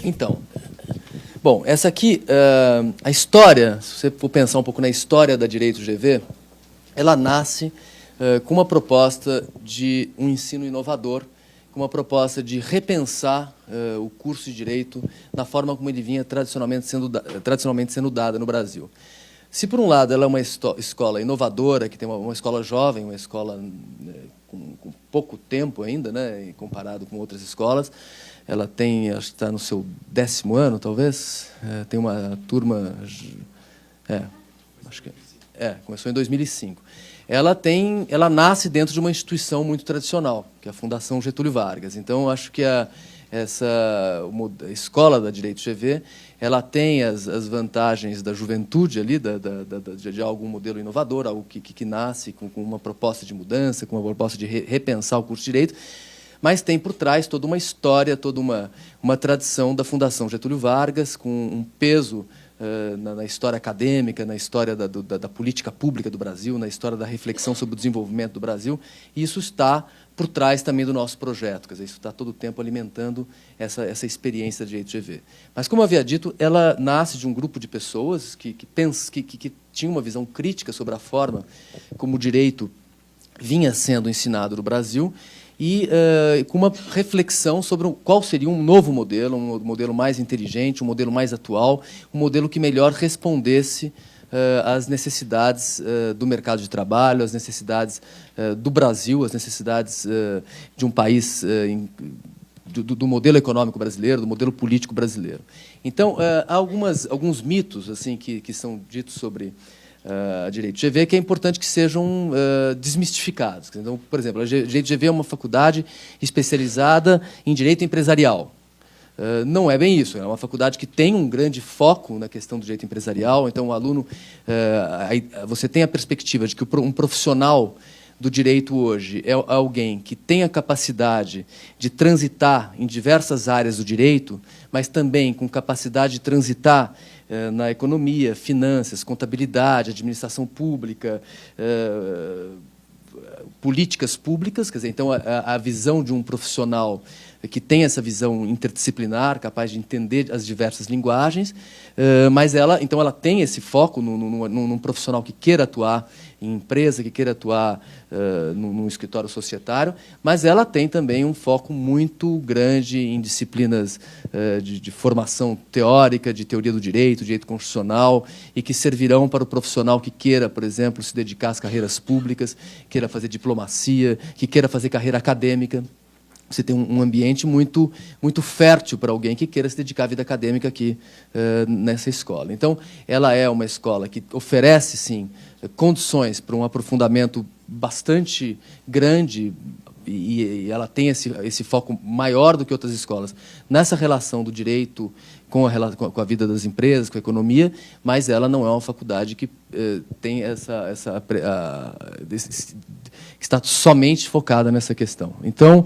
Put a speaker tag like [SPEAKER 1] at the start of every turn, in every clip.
[SPEAKER 1] Então, bom, essa aqui, a história, se você for pensar um pouco na história da Direito GV, ela nasce com uma proposta de um ensino inovador, com uma proposta de repensar o curso de Direito na forma como ele vinha tradicionalmente sendo dado no Brasil. Se, por um lado, ela é uma escola inovadora, que tem uma escola jovem, uma escola com pouco tempo ainda, né, comparado com outras escolas, ela tem, acho que está no seu 10º ano, talvez, tem uma turma, acho que começou em 2005. Ela nasce dentro de uma instituição muito tradicional, que é a Fundação Getúlio Vargas. Então, acho que essa escola da Direito GV, ela tem as vantagens da juventude ali, de algum modelo inovador, algo que nasce com uma proposta de mudança, com uma proposta de repensar o curso de Direito, mas tem por trás toda uma história, toda uma tradição da Fundação Getúlio Vargas, com um peso na história acadêmica, na história da política pública do Brasil, na história da reflexão sobre o desenvolvimento do Brasil, e isso está por trás também do nosso projeto, quer dizer, isso está todo o tempo alimentando essa experiência de Direito GV. Mas, como eu havia dito, ela nasce de um grupo de pessoas que tinham uma visão crítica sobre a forma como o direito vinha sendo ensinado no Brasil, e com uma reflexão sobre qual seria um novo modelo, um modelo mais inteligente, um modelo mais atual, um modelo que melhor respondesse às necessidades do mercado de trabalho, às necessidades do Brasil, às necessidades de um país, do modelo econômico brasileiro, do modelo político brasileiro. Então, há alguns mitos assim que são ditos sobre a Direito GV, que é importante que sejam desmistificados. Então, por exemplo, a Direito GV é uma faculdade especializada em direito empresarial. Não é bem isso, é uma faculdade que tem um grande foco na questão do direito empresarial, então o aluno, você tem a perspectiva de que um profissional do direito hoje é alguém que tem a capacidade de transitar em diversas áreas do direito, mas também com capacidade de transitar na economia, finanças, contabilidade, administração pública, políticas públicas, quer dizer, então a visão de um profissional que tem essa visão interdisciplinar, capaz de entender as diversas linguagens, mas ela tem esse foco num profissional que queira atuar em empresa, que queira atuar num escritório societário, mas ela tem também um foco muito grande em disciplinas de formação teórica, de teoria do direito constitucional, e que servirão para o profissional que queira, por exemplo, se dedicar às carreiras públicas, queira fazer diplomacia, que queira fazer carreira acadêmica. Você tem um ambiente muito fértil para alguém que queira se dedicar à vida acadêmica aqui nessa escola. Então, ela é uma escola que oferece, sim, condições para um aprofundamento bastante grande, e ela tem esse foco maior do que outras escolas nessa relação do direito com a vida das empresas, com a economia, mas ela não é uma faculdade que tem que está somente focada nessa questão. Então,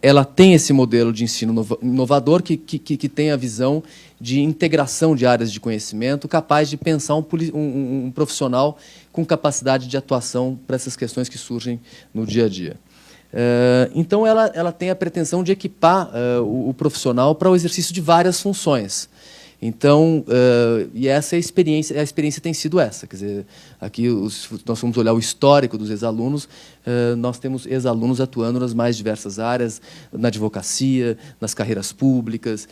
[SPEAKER 1] ela tem esse modelo de ensino inovador que tem a visão de integração de áreas de conhecimento, capaz de pensar um profissional com capacidade de atuação para essas questões que surgem no dia a dia. Então, ela tem a pretensão de equipar o profissional para o exercício de várias funções. Então, e essa é a experiência tem sido essa. Quer dizer, aqui nós vamos olhar o histórico dos ex-alunos, nós temos ex-alunos atuando nas mais diversas áreas, na advocacia, nas carreiras públicas,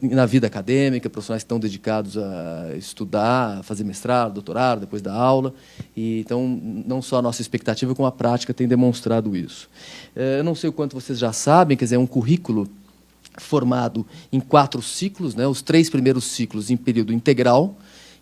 [SPEAKER 1] na vida acadêmica, profissionais que estão dedicados a estudar, a fazer mestrado, doutorado, depois da aula. E, então, não só a nossa expectativa, como a prática tem demonstrado isso. Eu não sei o quanto vocês já sabem, quer dizer, é um currículo formado em 4 ciclos, né? Os 3 primeiros ciclos em período integral.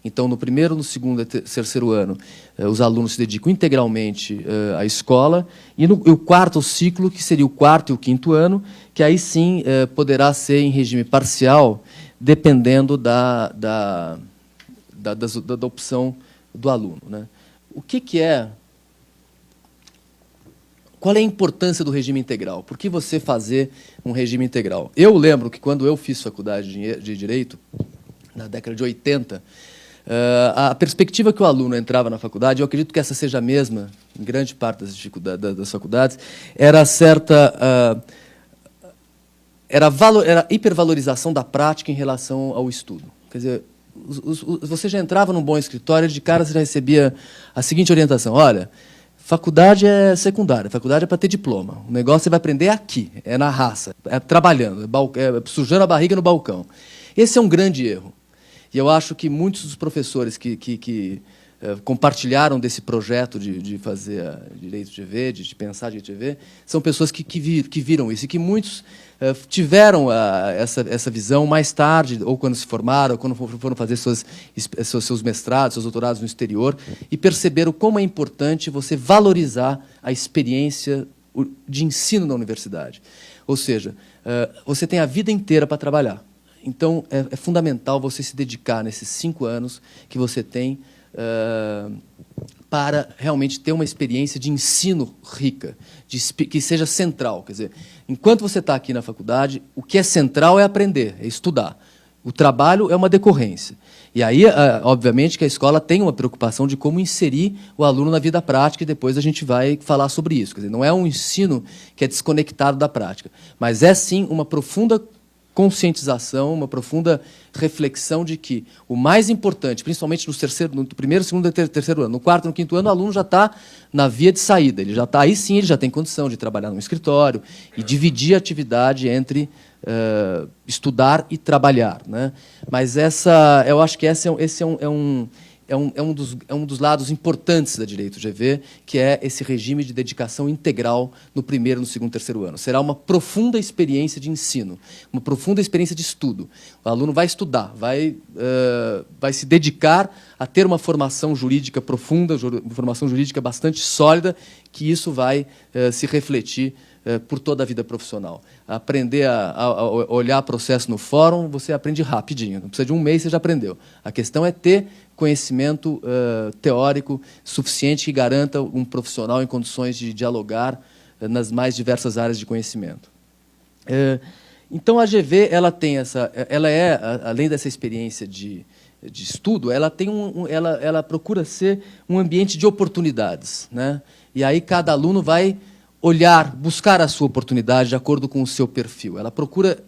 [SPEAKER 1] Então, no primeiro, no segundo e terceiro ano, os alunos se dedicam integralmente à escola, e o 4º ciclo, que seria o 4º e o 5º ano, que aí sim poderá ser em regime parcial, dependendo da opção do aluno, né? O que é... Qual é a importância do regime integral? Por que você fazer um regime integral? Eu lembro que, quando eu fiz faculdade de Direito, na década de 80, A perspectiva que o aluno entrava na faculdade, eu acredito que essa seja a mesma em grande parte das faculdades, era era hipervalorização da prática em relação ao estudo. Quer dizer, você já entrava num bom escritório, de cara você já recebia a seguinte orientação: olha, faculdade é secundária, faculdade é para ter diploma. O negócio você vai aprender aqui, é na raça, é trabalhando, é sujando a barriga no balcão. Esse é um grande erro. E eu acho que muitos dos professores que compartilharam desse projeto de fazer Direito GV, de pensar Direito GV, são pessoas que viram isso, e que muitos tiveram essa visão mais tarde, ou quando se formaram, ou quando foram fazer seus mestrados, seus doutorados no exterior, e perceberam como é importante você valorizar a experiência de ensino na universidade. Ou seja, você tem a vida inteira para trabalhar. Então, é fundamental você se dedicar nesses 5 anos que você tem para realmente ter uma experiência de ensino rica, que seja central. Quer dizer, enquanto você está aqui na faculdade, o que é central é aprender, é estudar. O trabalho é uma decorrência. E aí, obviamente, que a escola tem uma preocupação de como inserir o aluno na vida prática, e depois a gente vai falar sobre isso. Quer dizer, não é um ensino que é desconectado da prática, mas é, sim, uma profunda conscientização, uma profunda reflexão de que o mais importante, principalmente no primeiro, segundo e terceiro ano, no quarto, no quinto ano, o aluno já está na via de saída. Ele já está, aí sim, ele já tem condição de trabalhar num escritório e dividir a atividade entre estudar e trabalhar, né? Mas eu acho que esse é um dos lados importantes da Direito GV, que é esse regime de dedicação integral no primeiro, no segundo e terceiro ano. Será uma profunda experiência de ensino, uma profunda experiência de estudo. O aluno vai estudar, vai se dedicar a ter uma formação jurídica profunda, uma formação jurídica bastante sólida, que isso vai se refletir por toda a vida profissional. Aprender a olhar processo no fórum, você aprende rapidinho. Não precisa de um mês, você já aprendeu. A questão é ter conhecimento teórico suficiente que garanta um profissional em condições de dialogar nas mais diversas áreas de conhecimento. Então, a GV, além dessa experiência de estudo, ela procura ser um ambiente de oportunidades, né? E aí cada aluno vai buscar a sua oportunidade de acordo com o seu perfil. Ela procura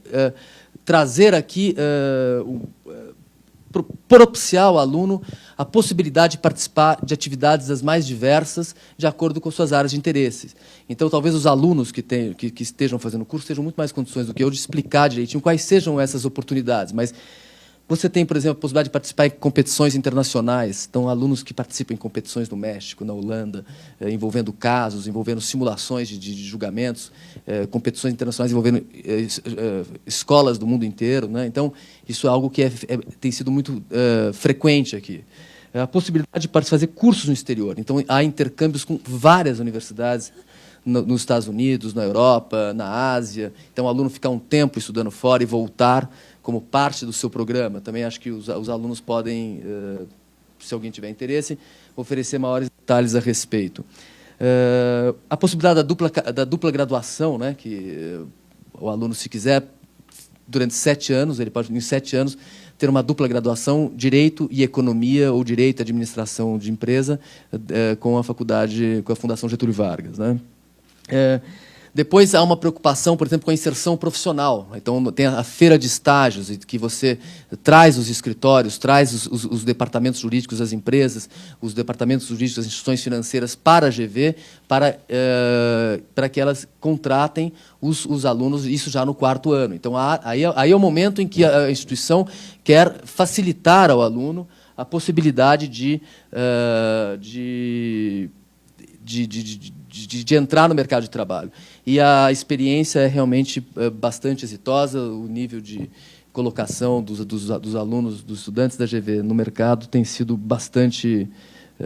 [SPEAKER 1] trazer aqui, propiciar ao aluno a possibilidade de participar de atividades das mais diversas, de acordo com suas áreas de interesse. Então, talvez os alunos que estejam fazendo o curso tenham muito mais condições do que eu de explicar direitinho quais sejam essas oportunidades, mas você tem, por exemplo, a possibilidade de participar em competições internacionais. Então, alunos que participam em competições no México, na Holanda, envolvendo casos, envolvendo simulações de julgamentos, competições internacionais envolvendo escolas do mundo inteiro, né? Então, isso é algo que tem sido muito frequente aqui. A possibilidade de fazer cursos no exterior. Então, há intercâmbios com várias universidades nos Estados Unidos, na Europa, na Ásia. Então, o aluno ficar um tempo estudando fora e voltar como parte do seu programa. Também acho que os alunos podem, se alguém tiver interesse, oferecer maiores detalhes a respeito. A possibilidade da dupla graduação, né, que o aluno, se quiser, durante 7 anos, ele pode, em 7 anos, ter uma dupla graduação, Direito e Economia, ou Direito e Administração de Empresa, com a Fundação Getúlio Vargas, né? Depois há uma preocupação, por exemplo, com a inserção profissional. Então, tem a feira de estágios, que você traz os escritórios, traz os departamentos jurídicos das empresas, os departamentos jurídicos das instituições financeiras para a GV, para que elas contratem os alunos, isso já no 4º ano. Então, aí é o momento em que a instituição quer facilitar ao aluno a possibilidade de entrar no mercado de trabalho. E a experiência é realmente bastante exitosa, o nível de colocação dos alunos, dos estudantes da GV no mercado tem sido bastante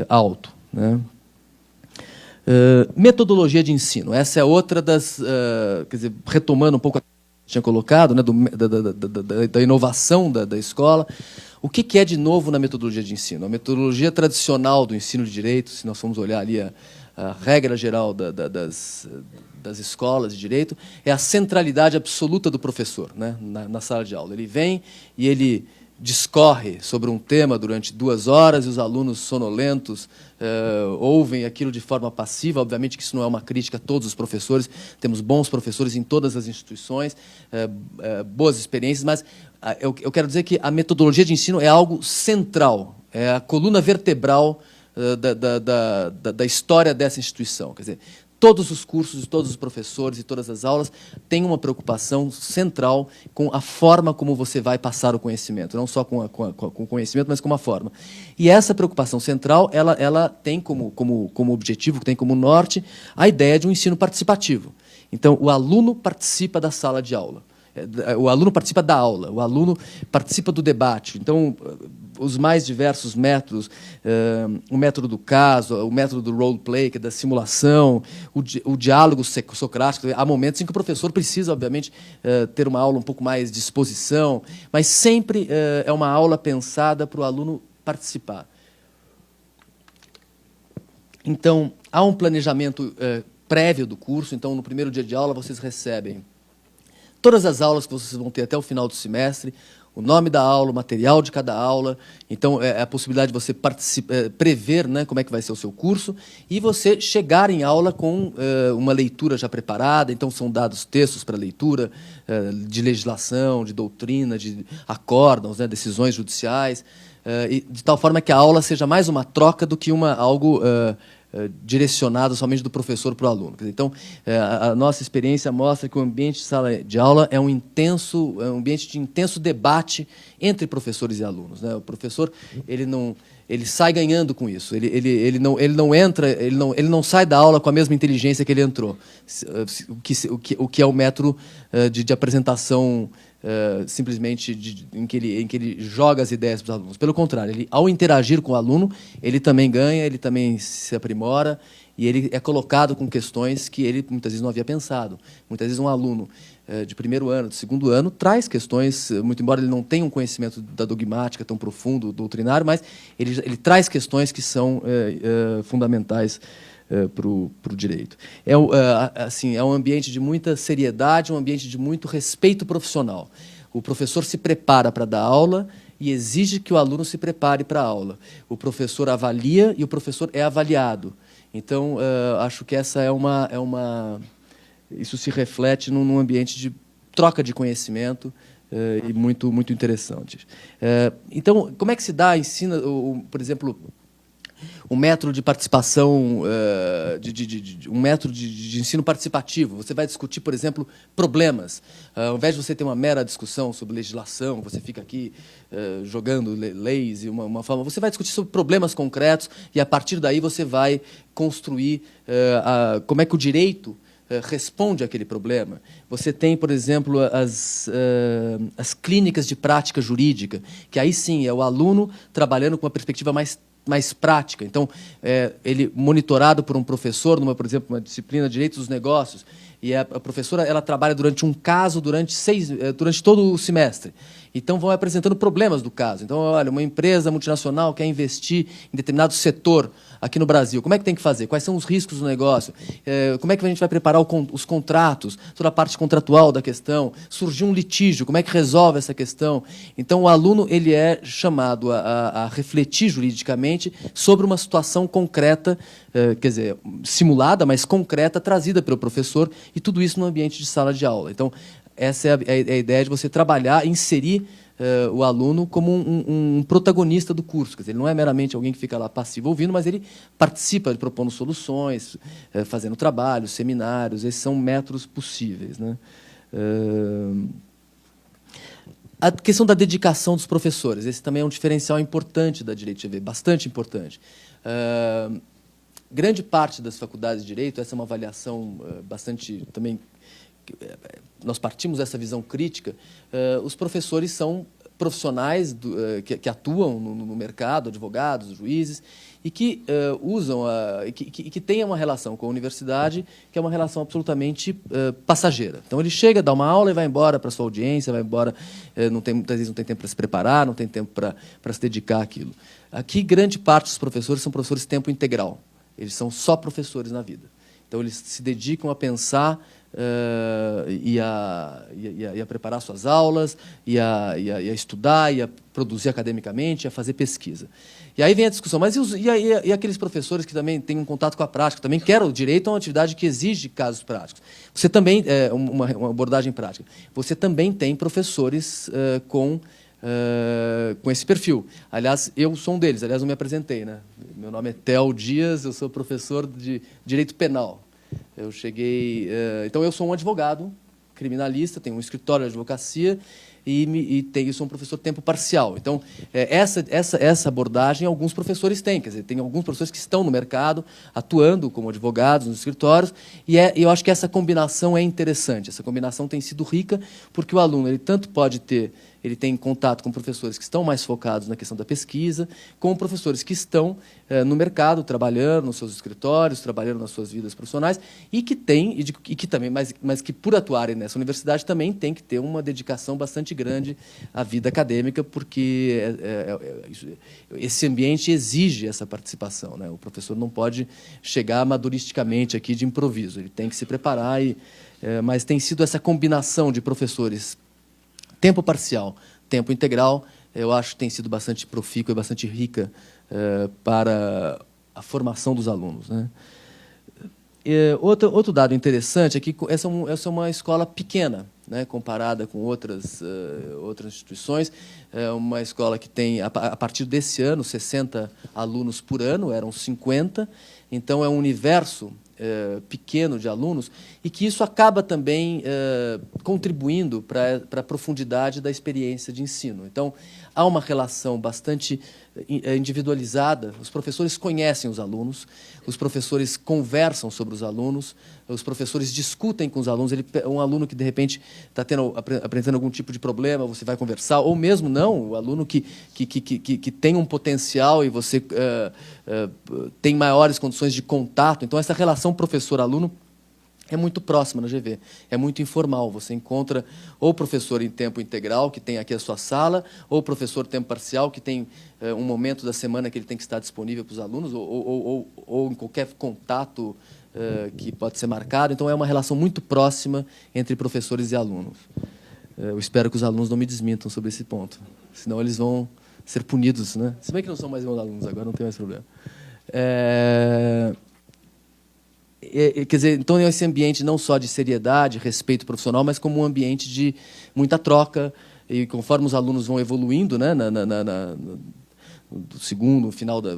[SPEAKER 1] alto, né? Metodologia de ensino. Essa é outra das... quer dizer, retomando um pouco a que eu tinha colocado, né, da inovação da escola. O que é de novo na metodologia de ensino? A metodologia tradicional do ensino de direito, se nós formos olhar ali a regra geral das escolas de direito, é a centralidade absoluta do professor, né, na sala de aula. Ele vem e ele discorre sobre um tema durante 2 horas e os alunos sonolentos ouvem aquilo de forma passiva. Obviamente que isso não é uma crítica a todos os professores, temos bons professores em todas as instituições, boas experiências, mas eu quero dizer que a metodologia de ensino é algo central, é a coluna vertebral da história dessa instituição. Quer dizer, todos os cursos, todos os professores e todas as aulas têm uma preocupação central com a forma como você vai passar o conhecimento, não só com o conhecimento, mas com a forma. E essa preocupação central, ela tem como objetivo, tem como norte, a ideia de um ensino participativo. Então, o aluno participa da sala de aula. O aluno participa da aula, o aluno participa do debate. Então, os mais diversos métodos, o método do caso, o método do role-play, que é da simulação, o diálogo socrático. Há momentos em que o professor precisa, obviamente, ter uma aula um pouco mais de exposição, mas sempre é uma aula pensada para o aluno participar. Então, há um planejamento prévio do curso. Então, no primeiro dia de aula, vocês recebem todas as aulas que vocês vão ter até o final do semestre, o nome da aula, o material de cada aula. Então, é a possibilidade de você prever, né, como é que vai ser o seu curso, e você chegar em aula com uma leitura já preparada. Então, são dados textos para leitura, de legislação, de doutrina, de acórdãos, né, decisões judiciais, de tal forma que a aula seja mais uma troca do que algo direcionado somente do professor para o aluno. Então, a nossa experiência mostra que o ambiente de sala de aula é um ambiente de intenso debate entre professores e alunos, né? O professor, ele sai ganhando com isso. Ele não sai da aula com a mesma inteligência que ele entrou, o que é o método de apresentação simplesmente em que ele joga as ideias para os alunos. Pelo contrário, ao interagir com o aluno, ele também ganha, ele também se aprimora, e ele é colocado com questões que ele muitas vezes não havia pensado. Muitas vezes um aluno de primeiro ano, de segundo ano, traz questões, muito embora ele não tenha um conhecimento da dogmática tão profundo, doutrinário, mas ele traz questões que são fundamentais para o direito. É um ambiente de muita seriedade, um ambiente de muito respeito profissional. O professor se prepara para dar aula e exige que o aluno se prepare para a aula. O professor avalia e o professor é avaliado. Então, acho que essa isso se reflete num ambiente de troca de conhecimento e muito, muito interessante. Então, como é que se dá, ensina, por exemplo, um método de participação, um método de ensino participativo? Você vai discutir, por exemplo, problemas. Ao invés de você ter uma mera discussão sobre legislação, você fica aqui jogando leis e uma forma, você vai discutir sobre problemas concretos e, a partir daí, você vai construir como é que o direito responde àquele problema. Você tem, por exemplo, as clínicas de prática jurídica, que aí sim é o aluno trabalhando com uma perspectiva mais prática. Então, ele monitorado por um professor, por exemplo, uma disciplina de Direito dos Negócios, e a professora ela trabalha durante um caso durante todo o semestre. Então, vão apresentando problemas do caso. Então, olha, uma empresa multinacional quer investir em determinado setor aqui no Brasil. Como é que tem que fazer? Quais são os riscos do negócio? Como é que a gente vai preparar os contratos, toda a parte contratual da questão? Surgiu um litígio, como é que resolve essa questão? Então, o aluno ele é chamado a refletir juridicamente sobre uma situação concreta, quer dizer, simulada, mas concreta, trazida pelo professor, e tudo isso no ambiente de sala de aula. Então, essa é a ideia de você trabalhar, inserir o aluno como um protagonista do curso. Quer dizer, ele não é meramente alguém que fica lá passivo ouvindo, mas ele participa propondo soluções, fazendo trabalhos, seminários. Esses são métodos possíveis, né? A questão da dedicação dos professores. Esse também é um diferencial importante da Direito GV, bastante importante. Grande parte das faculdades de Direito, essa é uma avaliação bastante também... Nós partimos dessa visão crítica. Os professores são profissionais que atuam no mercado, advogados, juízes, e que usam, que têm uma relação com a universidade que é uma relação absolutamente passageira. Então, ele chega, dá uma aula e vai embora para a sua audiência, vai embora, muitas vezes não tem tempo para se preparar, não tem tempo para se dedicar àquilo. Aqui, grande parte dos professores são professores de tempo integral. Eles são só professores na vida. Então, eles se dedicam a pensar e a preparar suas aulas, e a estudar, e a produzir academicamente, a fazer pesquisa. E aí vem a discussão, mas e aqueles professores que também têm um contato com a prática, também querem o direito a uma atividade que exige casos práticos. Você também, uma abordagem prática, você também tem professores com esse perfil. Aliás, eu sou um deles, aliás, eu me apresentei, né? Meu nome é Theo Dias, eu sou professor de Direito Penal. Eu cheguei... então, eu sou um advogado criminalista, tenho um escritório de advocacia e sou um professor de tempo parcial. Então, essa abordagem alguns professores têm. Quer dizer, tem alguns professores que estão no mercado, atuando como advogados nos escritórios, e eu acho que essa combinação é interessante. Essa combinação tem sido rica, porque o aluno ele tanto pode ter... Ele tem contato com professores que estão mais focados na questão da pesquisa, com professores que estão no mercado, trabalhando nos seus escritórios, trabalhando nas suas vidas profissionais, e que também, mas que por atuarem nessa universidade também tem que ter uma dedicação bastante grande à vida acadêmica, porque esse ambiente exige essa participação, né? O professor não pode chegar amadoristicamente aqui de improviso, ele tem que se preparar, mas tem sido essa combinação de professores tempo parcial, tempo integral, eu acho que tem sido bastante profícua e bastante rica para a formação dos alunos, né? Outro dado interessante é que essa é uma escola pequena, né, comparada com outras instituições. É uma escola que tem, a partir desse ano, 60 alunos por ano, eram 50, então é um universo pequeno de alunos, e que isso acaba também contribuindo para a profundidade da experiência de ensino. Então, há uma relação bastante individualizada, os professores conhecem os alunos, os professores conversam sobre os alunos, os professores discutem com os alunos. Um aluno que, de repente, está apresentando algum tipo de problema, você vai conversar, ou mesmo não, o aluno que tem um potencial e você tem maiores condições de contato. Então, essa relação professor-aluno é muito próxima na GV, é muito informal. Você encontra ou professor em tempo integral, que tem aqui a sua sala, ou professor tempo parcial, que tem um momento da semana que ele tem que estar disponível para os alunos, ou em qualquer contato que pode ser marcado. Então, é uma relação muito próxima entre professores e alunos. Eu espero que os alunos não me desmintam sobre esse ponto, senão eles vão ser punidos, né? Se bem que não são mais meus alunos agora, não tem mais problema. Quer dizer, então, é esse ambiente não só de seriedade, respeito profissional, mas como um ambiente de muita troca, e conforme os alunos vão evoluindo, né, do segundo,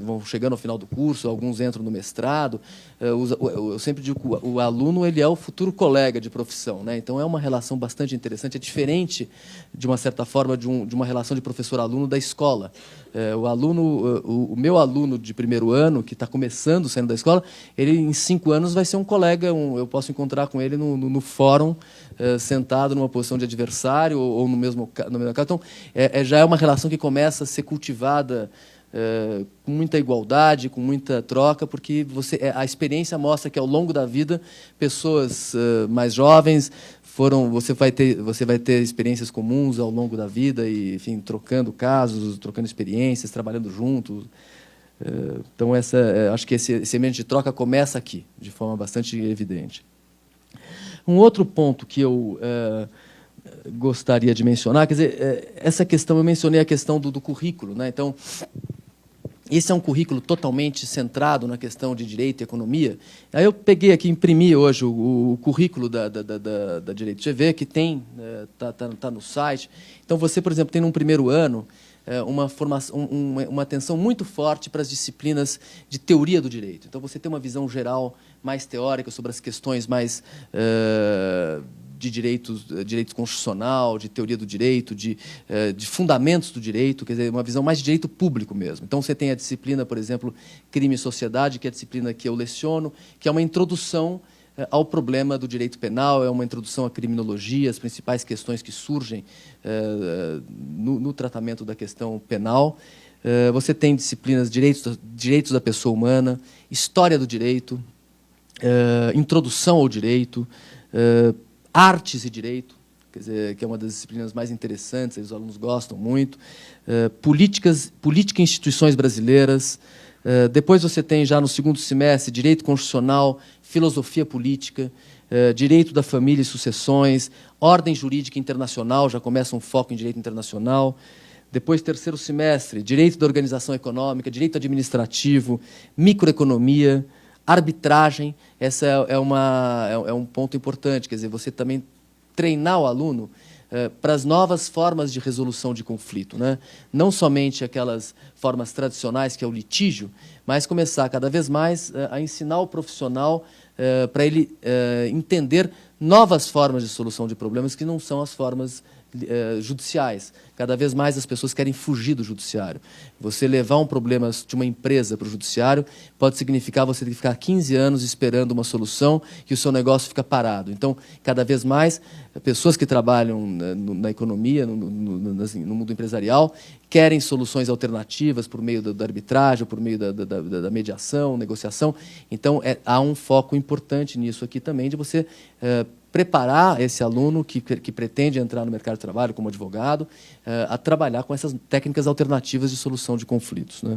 [SPEAKER 1] vão chegando ao final do curso, alguns entram no mestrado. Eu sempre digo que o aluno ele é o futuro colega de profissão, né? Então, é uma relação bastante interessante, é diferente, de uma certa forma, de uma relação de professor-aluno da escola. O meu aluno de primeiro ano, que está começando, saindo da escola, ele, em 5 anos, vai ser um colega, eu posso encontrar com ele no fórum, sentado numa posição de adversário, ou no mesmo caso. Então, já é uma relação que começa a ser cultivada com muita igualdade, com muita troca, porque a experiência mostra que, ao longo da vida, pessoas mais jovens você vai ter experiências comuns ao longo da vida, e, enfim, trocando casos, trocando experiências, trabalhando juntos. Então, acho que esse ambiente de troca começa aqui, de forma bastante evidente. Um outro ponto que eu gostaria de mencionar, quer dizer, essa questão, eu mencionei a questão do currículo, né? Então, esse é um currículo totalmente centrado na questão de direito e economia. Aí eu peguei aqui, imprimi hoje o currículo da Direito GV, que está no site. Então, você, por exemplo, tem num primeiro ano uma atenção muito forte para as disciplinas de teoria do direito. Então, você tem uma visão geral mais teórica sobre as questões mais de direito constitucional, de teoria do direito, de fundamentos do direito, quer dizer, uma visão mais de direito público mesmo. Então, você tem a disciplina, por exemplo, Crime e Sociedade, que é a disciplina que eu leciono, que é uma introdução ao problema do direito penal, é uma introdução à criminologia, as principais questões que surgem no tratamento da questão penal. Você tem disciplinas direitos da pessoa humana, história do direito, introdução ao direito, artes e direito, quer dizer, que é uma das disciplinas mais interessantes, os alunos gostam muito, política e instituições brasileiras, Depois você tem, já no segundo semestre, Direito Constitucional, Filosofia Política, Direito da Família e Sucessões, Ordem Jurídica Internacional, já começa um foco em Direito Internacional. Depois, terceiro semestre, Direito da Organização Econômica, Direito Administrativo, Microeconomia, Arbitragem. Essa é um ponto importante, quer dizer, você também treinar o aluno para as novas formas de resolução de conflito, né? Não somente aquelas formas tradicionais, que é o litígio, mas começar cada vez mais a ensinar o profissional para ele entender novas formas de solução de problemas que não são as formas judiciais. Cada vez mais as pessoas querem fugir do judiciário. Você levar um problema de uma empresa para o judiciário pode significar você ter que ficar 15 anos esperando uma solução e o seu negócio fica parado. Então, cada vez mais, pessoas que trabalham na economia, no mundo empresarial, querem soluções alternativas por meio da arbitragem, por meio da mediação, negociação. Então, há um foco importante nisso aqui também, de você preparar esse aluno que pretende entrar no mercado de trabalho como advogado a trabalhar com essas técnicas alternativas de solução de conflitos, né?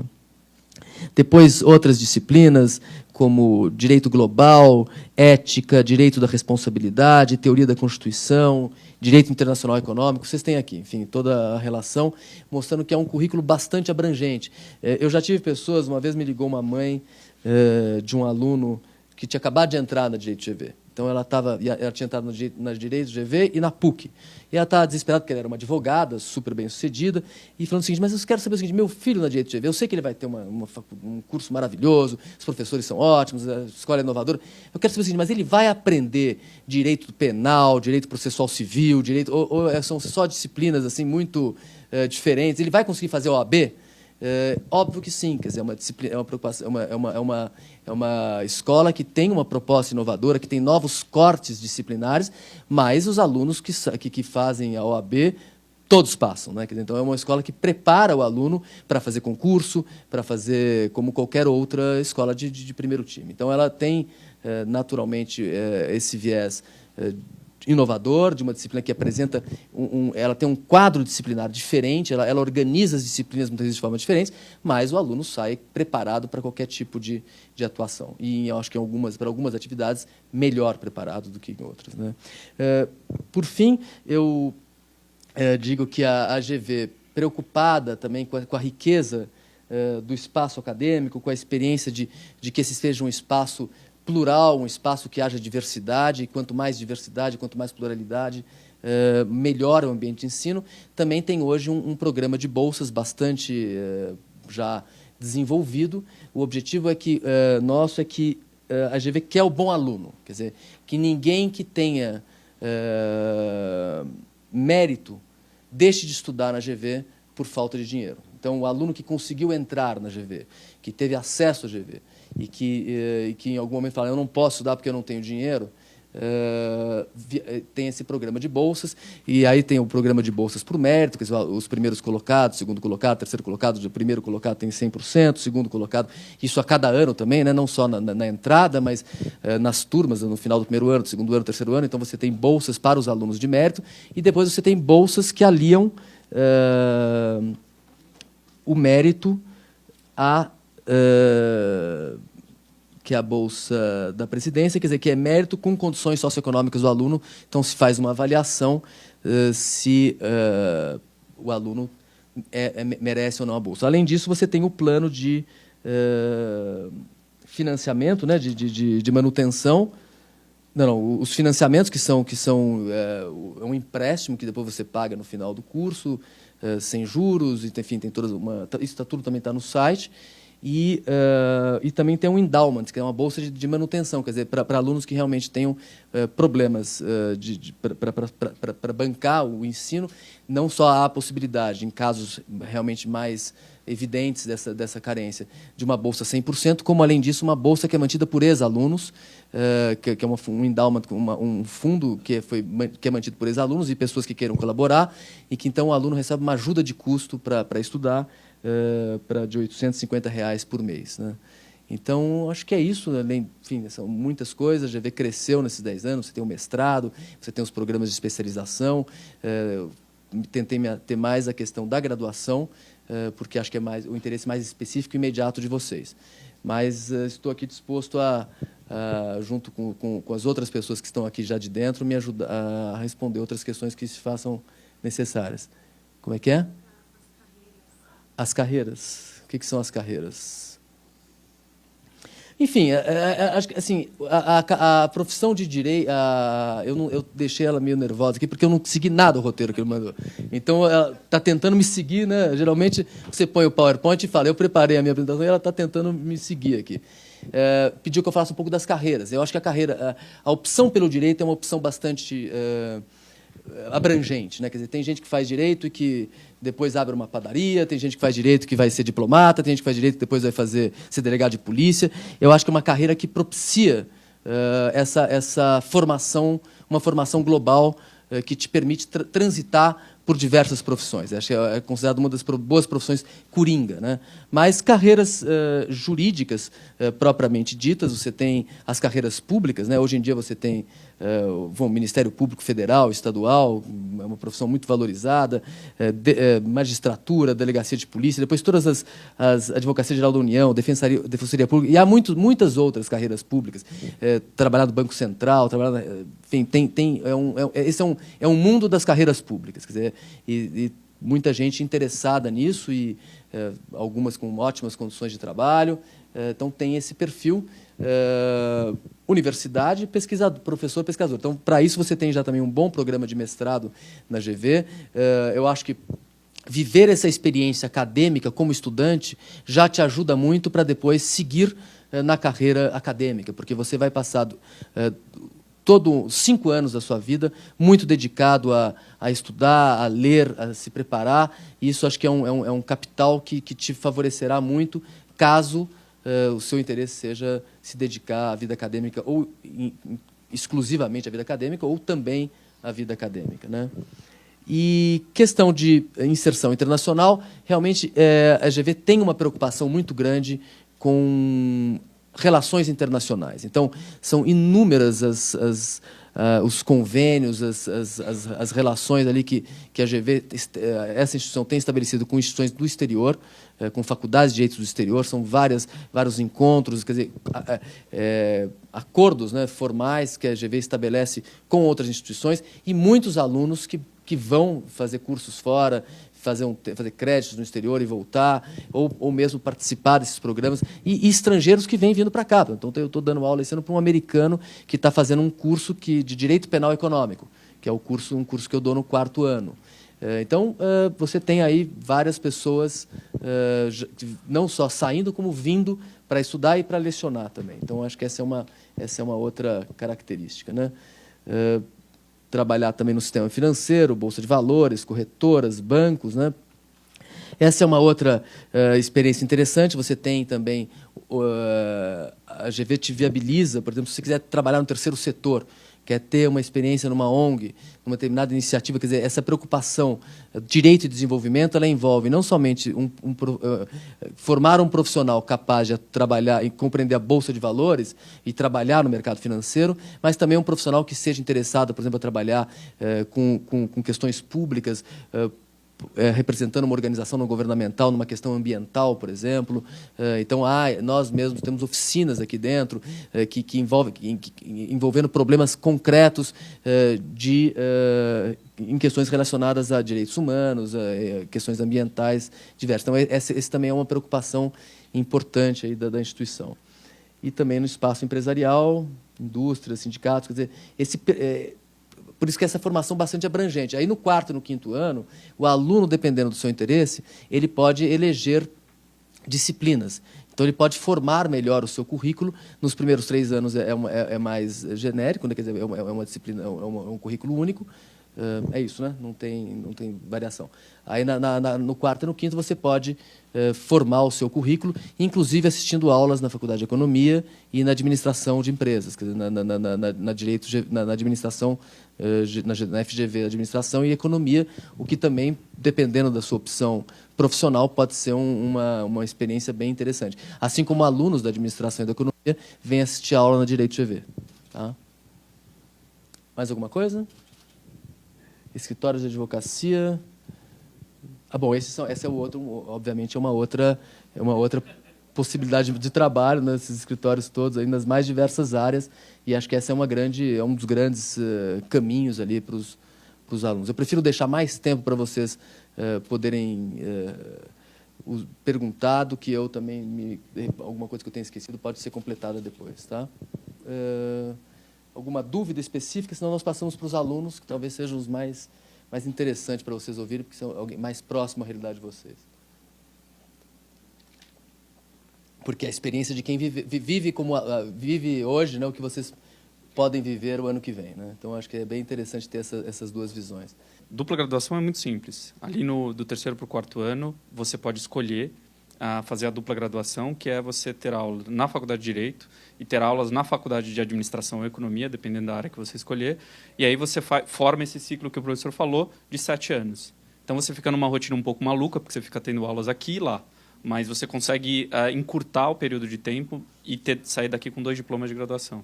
[SPEAKER 1] Depois, outras disciplinas, como Direito Global, Ética, Direito da Responsabilidade, Teoria da Constituição, Direito Internacional Econômico. Vocês têm aqui, enfim, toda a relação, mostrando que é um currículo bastante abrangente. Eu já tive pessoas, uma vez me ligou uma mãe de um aluno que tinha acabado de entrar na Direito GV. Então, ela tinha entrado na Direito GV e na PUC. E ela estava desesperada, porque ela era uma advogada, super bem-sucedida, e falando o seguinte: mas eu quero saber o seguinte, meu filho na Direito GV, eu sei que ele vai ter um curso maravilhoso, os professores são ótimos, a escola é inovadora, eu quero saber o seguinte, mas ele vai aprender direito penal, direito processual civil, direito, ou são só disciplinas assim, muito diferentes, ele vai conseguir fazer OAB? Óbvio que sim, quer dizer, é uma preocupação, é uma escola que tem uma proposta inovadora, que tem novos cortes disciplinares, mas os alunos que fazem a OAB, todos passam, né? Então, é uma escola que prepara o aluno para fazer concurso, para fazer como qualquer outra escola de primeiro time. Então, ela tem, naturalmente, esse viés inovador, de uma disciplina que apresenta, ela tem um quadro disciplinar diferente, ela organiza as disciplinas muitas vezes de forma diferente, mas o aluno sai preparado para qualquer tipo de atuação. E eu acho que para algumas atividades, melhor preparado do que em outras, né? Por fim, eu digo que a GV, preocupada também com a riqueza do espaço acadêmico, com a experiência de que esse seja um espaço plural, um espaço que haja diversidade, e quanto mais diversidade, quanto mais pluralidade, melhor o ambiente de ensino. Também tem hoje um programa de bolsas bastante já desenvolvido. O objetivo nosso é que a GV quer o bom aluno, quer dizer, que ninguém que tenha mérito deixe de estudar na GV por falta de dinheiro. Então, o aluno que conseguiu entrar na GV, que teve acesso à GV, e que em algum momento fala, eu não posso estudar porque eu não tenho dinheiro, tem esse programa de bolsas, e aí tem o programa de bolsas por mérito, que os primeiros colocados, segundo colocado, terceiro colocado, o primeiro colocado tem 100%, segundo colocado, isso a cada ano também, né? Não só na entrada, mas nas turmas, no final do primeiro ano, do segundo ano, do terceiro ano. Então, você tem bolsas para os alunos de mérito, e depois você tem bolsas que aliam o mérito que é a bolsa da presidência, quer dizer, que é mérito com condições socioeconômicas do aluno. Então, se faz uma avaliação se o aluno merece ou não a bolsa. Além disso, você tem o plano de financiamento, né, de manutenção. Não, os financiamentos que são um empréstimo que depois você paga no final do curso, sem juros, enfim, tem isso tudo também está no site. E também tem um endowment, que é uma bolsa de manutenção, quer dizer, para alunos que realmente tenham problemas para bancar o ensino. Não só há a possibilidade, em casos realmente mais evidentes dessa carência, de uma bolsa 100%, como, além disso, uma bolsa que é mantida por ex-alunos, que é um endowment, um fundo que é mantido por ex-alunos e pessoas que queiram colaborar, e que, então, o aluno recebe uma ajuda de custo para estudar, de R$ 850 por mês, né? Então, acho que é isso. Enfim, são muitas coisas. A GV cresceu nesses 10 anos. Você tem o mestrado, você tem os programas de especialização. Tentei ter mais a questão da graduação, porque acho que é mais o interesse mais específico e imediato de vocês. Mas estou aqui disposto junto com as outras pessoas que estão aqui já de dentro, me ajudar a responder outras questões que se façam necessárias. Como é que é? As carreiras. O que são as carreiras? Enfim, acho que assim, a profissão de direito, eu deixei ela meio nervosa aqui porque eu não segui nada o roteiro que ele mandou. Então, ela está tentando me seguir, né? Geralmente, você põe o PowerPoint e fala, eu preparei a minha apresentação e ela está tentando me seguir aqui. Pediu que eu falasse um pouco das carreiras. Eu acho que a opção pelo direito é uma opção bastante abrangente, né? Quer dizer, tem gente que faz direito e que depois abre uma padaria, tem gente que faz direito que vai ser diplomata, tem gente que faz direito que depois vai ser delegado de polícia. Eu acho que é uma carreira que propicia essa formação, uma formação global que te permite transitar por diversas profissões. Acho que é considerado uma das boas profissões coringa, né? Mas carreiras jurídicas propriamente ditas, você tem as carreiras públicas, né? Hoje em dia você tem o Ministério Público Federal, Estadual, é uma profissão muito valorizada, magistratura, delegacia de polícia, depois todas as Advocacia Geral da União, Defensoria Pública, e há muitas outras carreiras públicas, trabalhar no Banco Central, enfim, esse é um mundo das carreiras públicas, quer dizer, e muita gente interessada nisso, e algumas com ótimas condições de trabalho, então tem esse perfil. Universidade, pesquisador, professor, pesquisador. Então, para isso, você tem já também um bom programa de mestrado na GV. Eu acho que viver essa experiência acadêmica como estudante já te ajuda muito para depois seguir na carreira acadêmica, porque você vai passar todos 5 anos da sua vida muito dedicado a estudar, a ler, a se preparar. E isso acho que é um capital que te favorecerá muito caso o seu interesse seja se dedicar à vida acadêmica, ou exclusivamente à vida acadêmica, ou também à vida acadêmica, né? E questão de inserção internacional, realmente a GV tem uma preocupação muito grande com relações internacionais. Então, são inúmeras os convênios, as relações ali que a GV, essa instituição tem estabelecido com instituições do exterior, com faculdades de direito do exterior, são vários encontros, quer dizer, acordos, né, formais que a GV estabelece com outras instituições, e muitos alunos que vão fazer cursos fora, fazer créditos no exterior e voltar, ou mesmo participar desses programas, e estrangeiros que vêm vindo para cá. Então, eu estou dando aula esse ano para um americano que está fazendo um curso de Direito Penal Econômico, que é um curso que eu dou no 4º ano. Então, você tem aí várias pessoas não só saindo, como vindo para estudar e para lecionar também. Então, acho que essa é uma outra característica, né? Trabalhar também no sistema financeiro, bolsa de valores, corretoras, bancos, né? Essa é uma outra experiência interessante. Você tem também a GV te viabiliza, por exemplo, se você quiser trabalhar no terceiro setor, quer ter uma experiência numa ONG, numa determinada iniciativa, quer dizer, essa preocupação, direito e desenvolvimento, ela envolve não somente formar um profissional capaz de trabalhar e compreender a bolsa de valores e trabalhar no mercado financeiro, mas também um profissional que seja interessado, por exemplo, a trabalhar com questões públicas, representando uma organização não governamental numa questão ambiental, por exemplo. Então, nós mesmos temos oficinas aqui dentro envolvendo problemas concretos em questões relacionadas a direitos humanos, questões ambientais diversas. Então, esse também é uma preocupação importante aí da instituição. E também no espaço empresarial, indústrias, sindicatos, quer dizer, por isso que essa formação é bastante abrangente. Aí, no 4º e no 5º ano, o aluno, dependendo do seu interesse, ele pode eleger disciplinas. Então, ele pode formar melhor o seu currículo. Nos primeiros 3 anos é mais genérico, né? Quer dizer, é uma disciplina, é um currículo único. É isso, né? Não tem variação. Aí, no 4º e no 5º, você pode formar o seu currículo, inclusive assistindo aulas na Faculdade de Economia e na administração de empresas, quer dizer, na administração, na FGV, administração e economia, o que também, dependendo da sua opção profissional, pode ser uma experiência bem interessante. Assim como alunos da administração e da economia vêm assistir aula na Direito GV. Tá? Mais alguma coisa? Escritórios de advocacia. Bom, esse é o outro, obviamente, é uma outra possibilidade de trabalho nesses escritórios todos, aí, nas mais diversas áreas, e acho que essa é um dos grandes caminhos ali para os alunos. Eu prefiro deixar mais tempo para vocês poderem perguntar do que eu também, alguma coisa que eu tenha esquecido pode ser completada depois. Tá? Alguma dúvida específica, senão nós passamos para os alunos, que talvez sejam os mais interessantes para vocês ouvirem, porque são alguém mais próximo à realidade de vocês. Porque a experiência de quem vive hoje, né, o que vocês podem viver o ano que vem. Né? Então, acho que é bem interessante ter essas duas visões.
[SPEAKER 2] Dupla graduação é muito simples. Ali do terceiro para o quarto ano, você pode escolher fazer a dupla graduação, que é você ter aula na Faculdade de Direito e ter aulas na Faculdade de Administração ou Economia, dependendo da área que você escolher. E aí você forma esse ciclo que o professor falou de 7 anos. Então, você fica numa rotina um pouco maluca, porque você fica tendo aulas aqui e lá. Mas você consegue encurtar o período de tempo e sair daqui com 2 diplomas de graduação.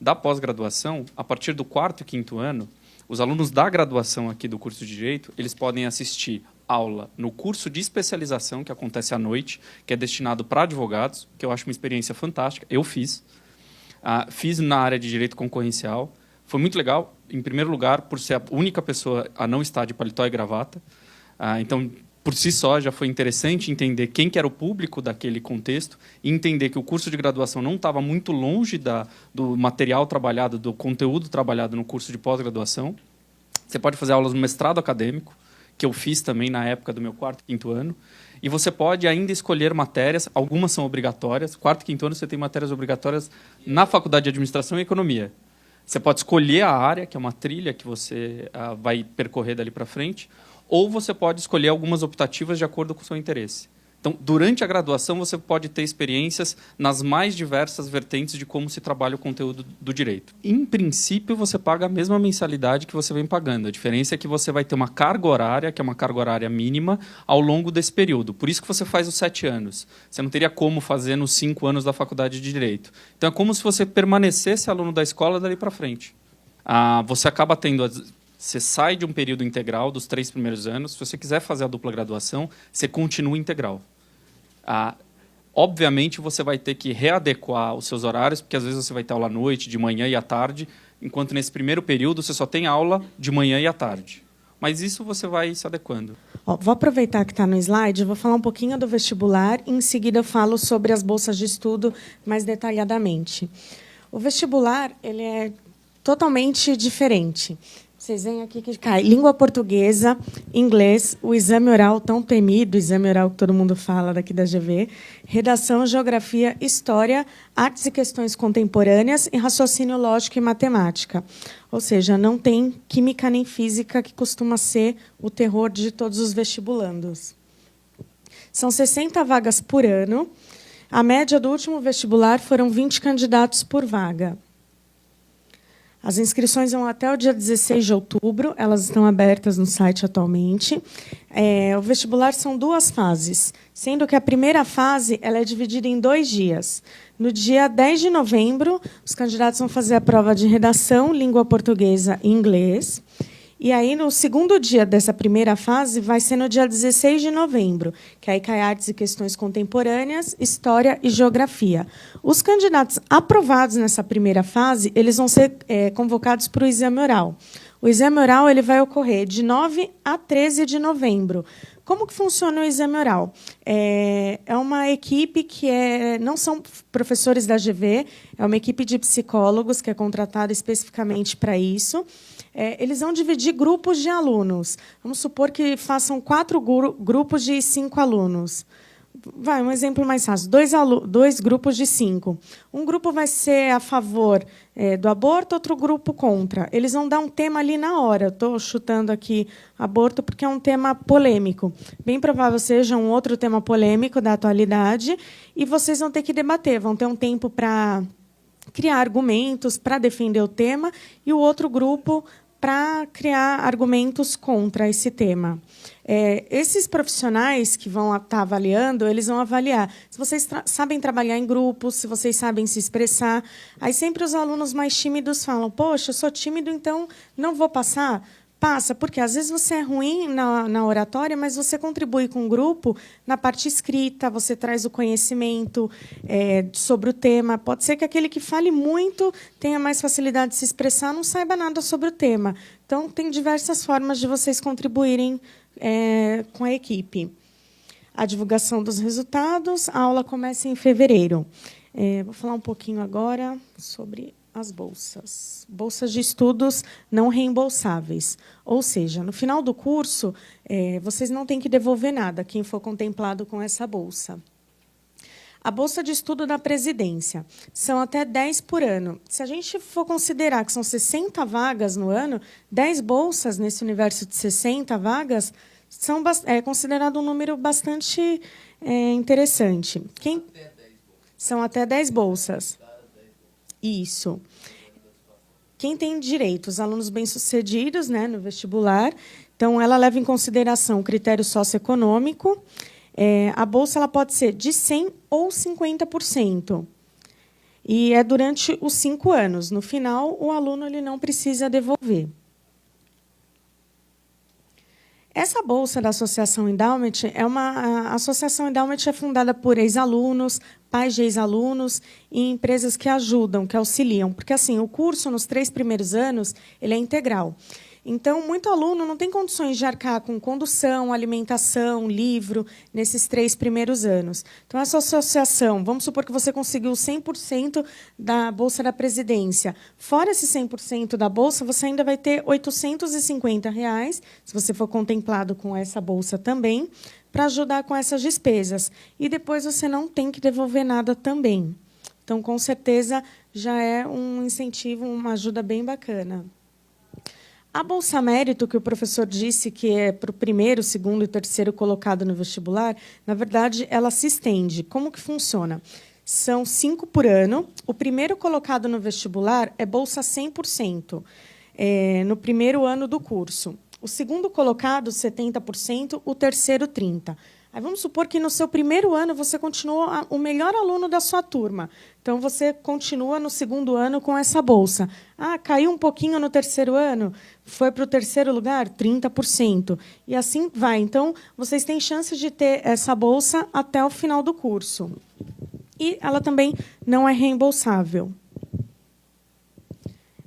[SPEAKER 2] Da pós-graduação, a partir do 4º e 5º ano, os alunos da graduação aqui do curso de Direito, eles podem assistir aula no curso de especialização, que acontece à noite, que é destinado para advogados, que eu acho uma experiência fantástica. Eu fiz. Fiz na área de Direito Concorrencial. Foi muito legal, em primeiro lugar, por ser a única pessoa a não estar de paletó e gravata. Então, por si só, já foi interessante entender quem que era o público daquele contexto e entender que o curso de graduação não estava muito longe do material trabalhado, do conteúdo trabalhado no curso de pós-graduação. Você pode fazer aulas no mestrado acadêmico, que eu fiz também na época do meu 4º e 5º ano. E você pode ainda escolher matérias, algumas são obrigatórias. 4º e 5º ano você tem matérias obrigatórias na Faculdade de Administração e Economia. Você pode escolher a área, que é uma trilha que você vai percorrer dali para frente, ou você pode escolher algumas optativas de acordo com o seu interesse. Então, durante a graduação, você pode ter experiências nas mais diversas vertentes de como se trabalha o conteúdo do direito. Em princípio, você paga a mesma mensalidade que você vem pagando. A diferença é que você vai ter uma carga horária, que é uma carga horária mínima, ao longo desse período. Por isso que você faz os 7 anos. Você não teria como fazer nos 5 anos da faculdade de Direito. Então, é como se você permanecesse aluno da escola dali para frente. Você acaba tendo... Você sai de um período integral dos 3 primeiros anos. Se você quiser fazer a dupla graduação, você continua integral. Obviamente, você vai ter que readequar os seus horários, porque às vezes você vai ter aula à noite, de manhã e à tarde, enquanto nesse primeiro período você só tem aula de manhã e à tarde. Mas isso você vai se adequando.
[SPEAKER 3] Vou aproveitar que está no slide, vou falar um pouquinho do vestibular, e em seguida eu falo sobre as bolsas de estudo mais detalhadamente. O vestibular ele é totalmente diferente. Vocês veem aqui que cai língua portuguesa, inglês, o exame oral tão temido, exame oral que todo mundo fala daqui da GV, redação, geografia, história, artes e questões contemporâneas e raciocínio lógico e matemática. Ou seja, não tem química nem física, que costuma ser o terror de todos os vestibulandos. São 60 vagas por ano. A média do último vestibular foram 20 candidatos por vaga. As inscrições vão até o dia 16 de outubro, elas estão abertas no site atualmente. O vestibular são 2 fases, sendo que a primeira fase ela é dividida em 2 dias. No dia 10 de novembro, os candidatos vão fazer a prova de redação, língua portuguesa e inglês. E aí, no segundo dia dessa primeira fase, vai ser no dia 16 de novembro, que aí cai artes e questões contemporâneas, história e geografia. Os candidatos aprovados nessa primeira fase, eles vão ser convocados para o exame oral. O exame oral ele vai ocorrer de 9 a 13 de novembro. Como que funciona o exame oral? É uma equipe que não são professores da GV, é uma equipe de psicólogos que é contratada especificamente para isso. Eles vão dividir grupos de alunos. Vamos supor que façam 4 grupos de 5 alunos. Um exemplo mais fácil. 2 grupos de 5. Um grupo vai ser a favor do aborto, outro grupo contra. Eles vão dar um tema ali na hora. Estou chutando aqui aborto porque é um tema polêmico. Bem provável seja um outro tema polêmico da atualidade e vocês vão ter que debater. Vão ter um tempo para criar argumentos para defender o tema e o outro grupo para criar argumentos contra esse tema. Esses profissionais que vão estar avaliando, eles vão avaliar se vocês sabem trabalhar em grupos, se vocês sabem se expressar. Aí sempre os alunos mais tímidos falam, poxa, eu sou tímido, então não vou passar. Passa, porque às vezes você é ruim na oratória, mas você contribui com o grupo na parte escrita, você traz o conhecimento sobre o tema. Pode ser que aquele que fale muito tenha mais facilidade de se expressar, não saiba nada sobre o tema. Então, tem diversas formas de vocês contribuírem com a equipe. A divulgação dos resultados, a aula começa em fevereiro. Vou falar um pouquinho agora sobre as bolsas. Bolsas de estudos não reembolsáveis. Ou seja, no final do curso, vocês não têm que devolver nada, quem for contemplado com essa bolsa. A bolsa de estudo da presidência são até 10 por ano. Se a gente for considerar que são 60 vagas no ano, 10 bolsas nesse universo de 60 vagas é considerado um número bastante interessante. São até 10 bolsas. Isso. Quem tem direito? Os alunos bem-sucedidos, né, no vestibular. Então, ela leva em consideração o critério socioeconômico. A bolsa ela pode ser de 100% ou 50%. E é durante os 5 anos. No final, o aluno ele não precisa devolver. Essa bolsa da Associação Endowment a Associação Endowment é fundada por ex-alunos, pais de ex-alunos e empresas que ajudam, que auxiliam. Porque assim, o curso, nos 3 primeiros anos, ele é integral. Então, muito aluno não tem condições de arcar com condução, alimentação, livro, nesses 3 primeiros anos. Então, essa associação, vamos supor que você conseguiu 100% da Bolsa da Presidência. Fora esse 100% da Bolsa, você ainda vai ter R$ 850, se você for contemplado com essa Bolsa também, para ajudar com essas despesas. E depois você não tem que devolver nada também. Então, com certeza, já é um incentivo, uma ajuda bem bacana. A Bolsa Mérito, que o professor disse que é para o primeiro, segundo e terceiro colocado no vestibular, na verdade, ela se estende. Como que funciona? São 5 por ano. O primeiro colocado no vestibular é bolsa 100%, no primeiro ano do curso. O segundo colocado, 70%, o terceiro, 30%. Aí vamos supor que no seu primeiro ano você continua o melhor aluno da sua turma. Então, você continua no segundo ano com essa bolsa. Caiu um pouquinho no terceiro ano, foi para o terceiro lugar, 30%. E assim vai. Então, vocês têm chance de ter essa bolsa até o final do curso. E ela também não é reembolsável.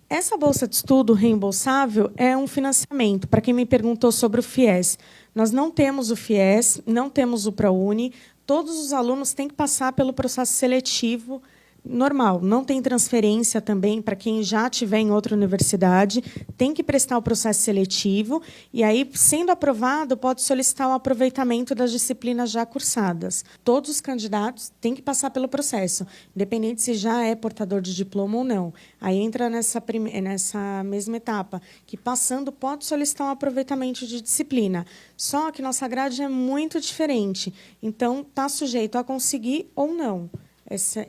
[SPEAKER 3] Essa bolsa de estudo reembolsável é um financiamento. Para quem me perguntou sobre o FIES, nós não temos o FIES, não temos o ProUni. Todos os alunos têm que passar pelo processo seletivo normal. Não tem transferência também para quem já estiver em outra universidade. Tem que prestar o processo seletivo. E aí, sendo aprovado, pode solicitar o aproveitamento das disciplinas já cursadas. Todos os candidatos têm que passar pelo processo, independente se já é portador de diploma ou não. Aí entra nessa mesma etapa, que passando pode solicitar um aproveitamento de disciplina. Só que nossa grade é muito diferente. Então, está sujeito a conseguir ou não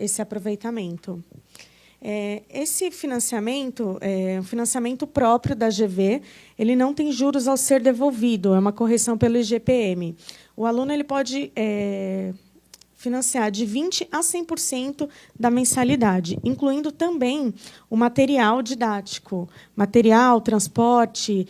[SPEAKER 3] esse aproveitamento. Esse financiamento é um financiamento próprio da GV, ele não tem juros ao ser devolvido, é uma correção pelo IGPM. O aluno ele pode financiar de 20% a 100% da mensalidade, incluindo também o material didático, material, transporte,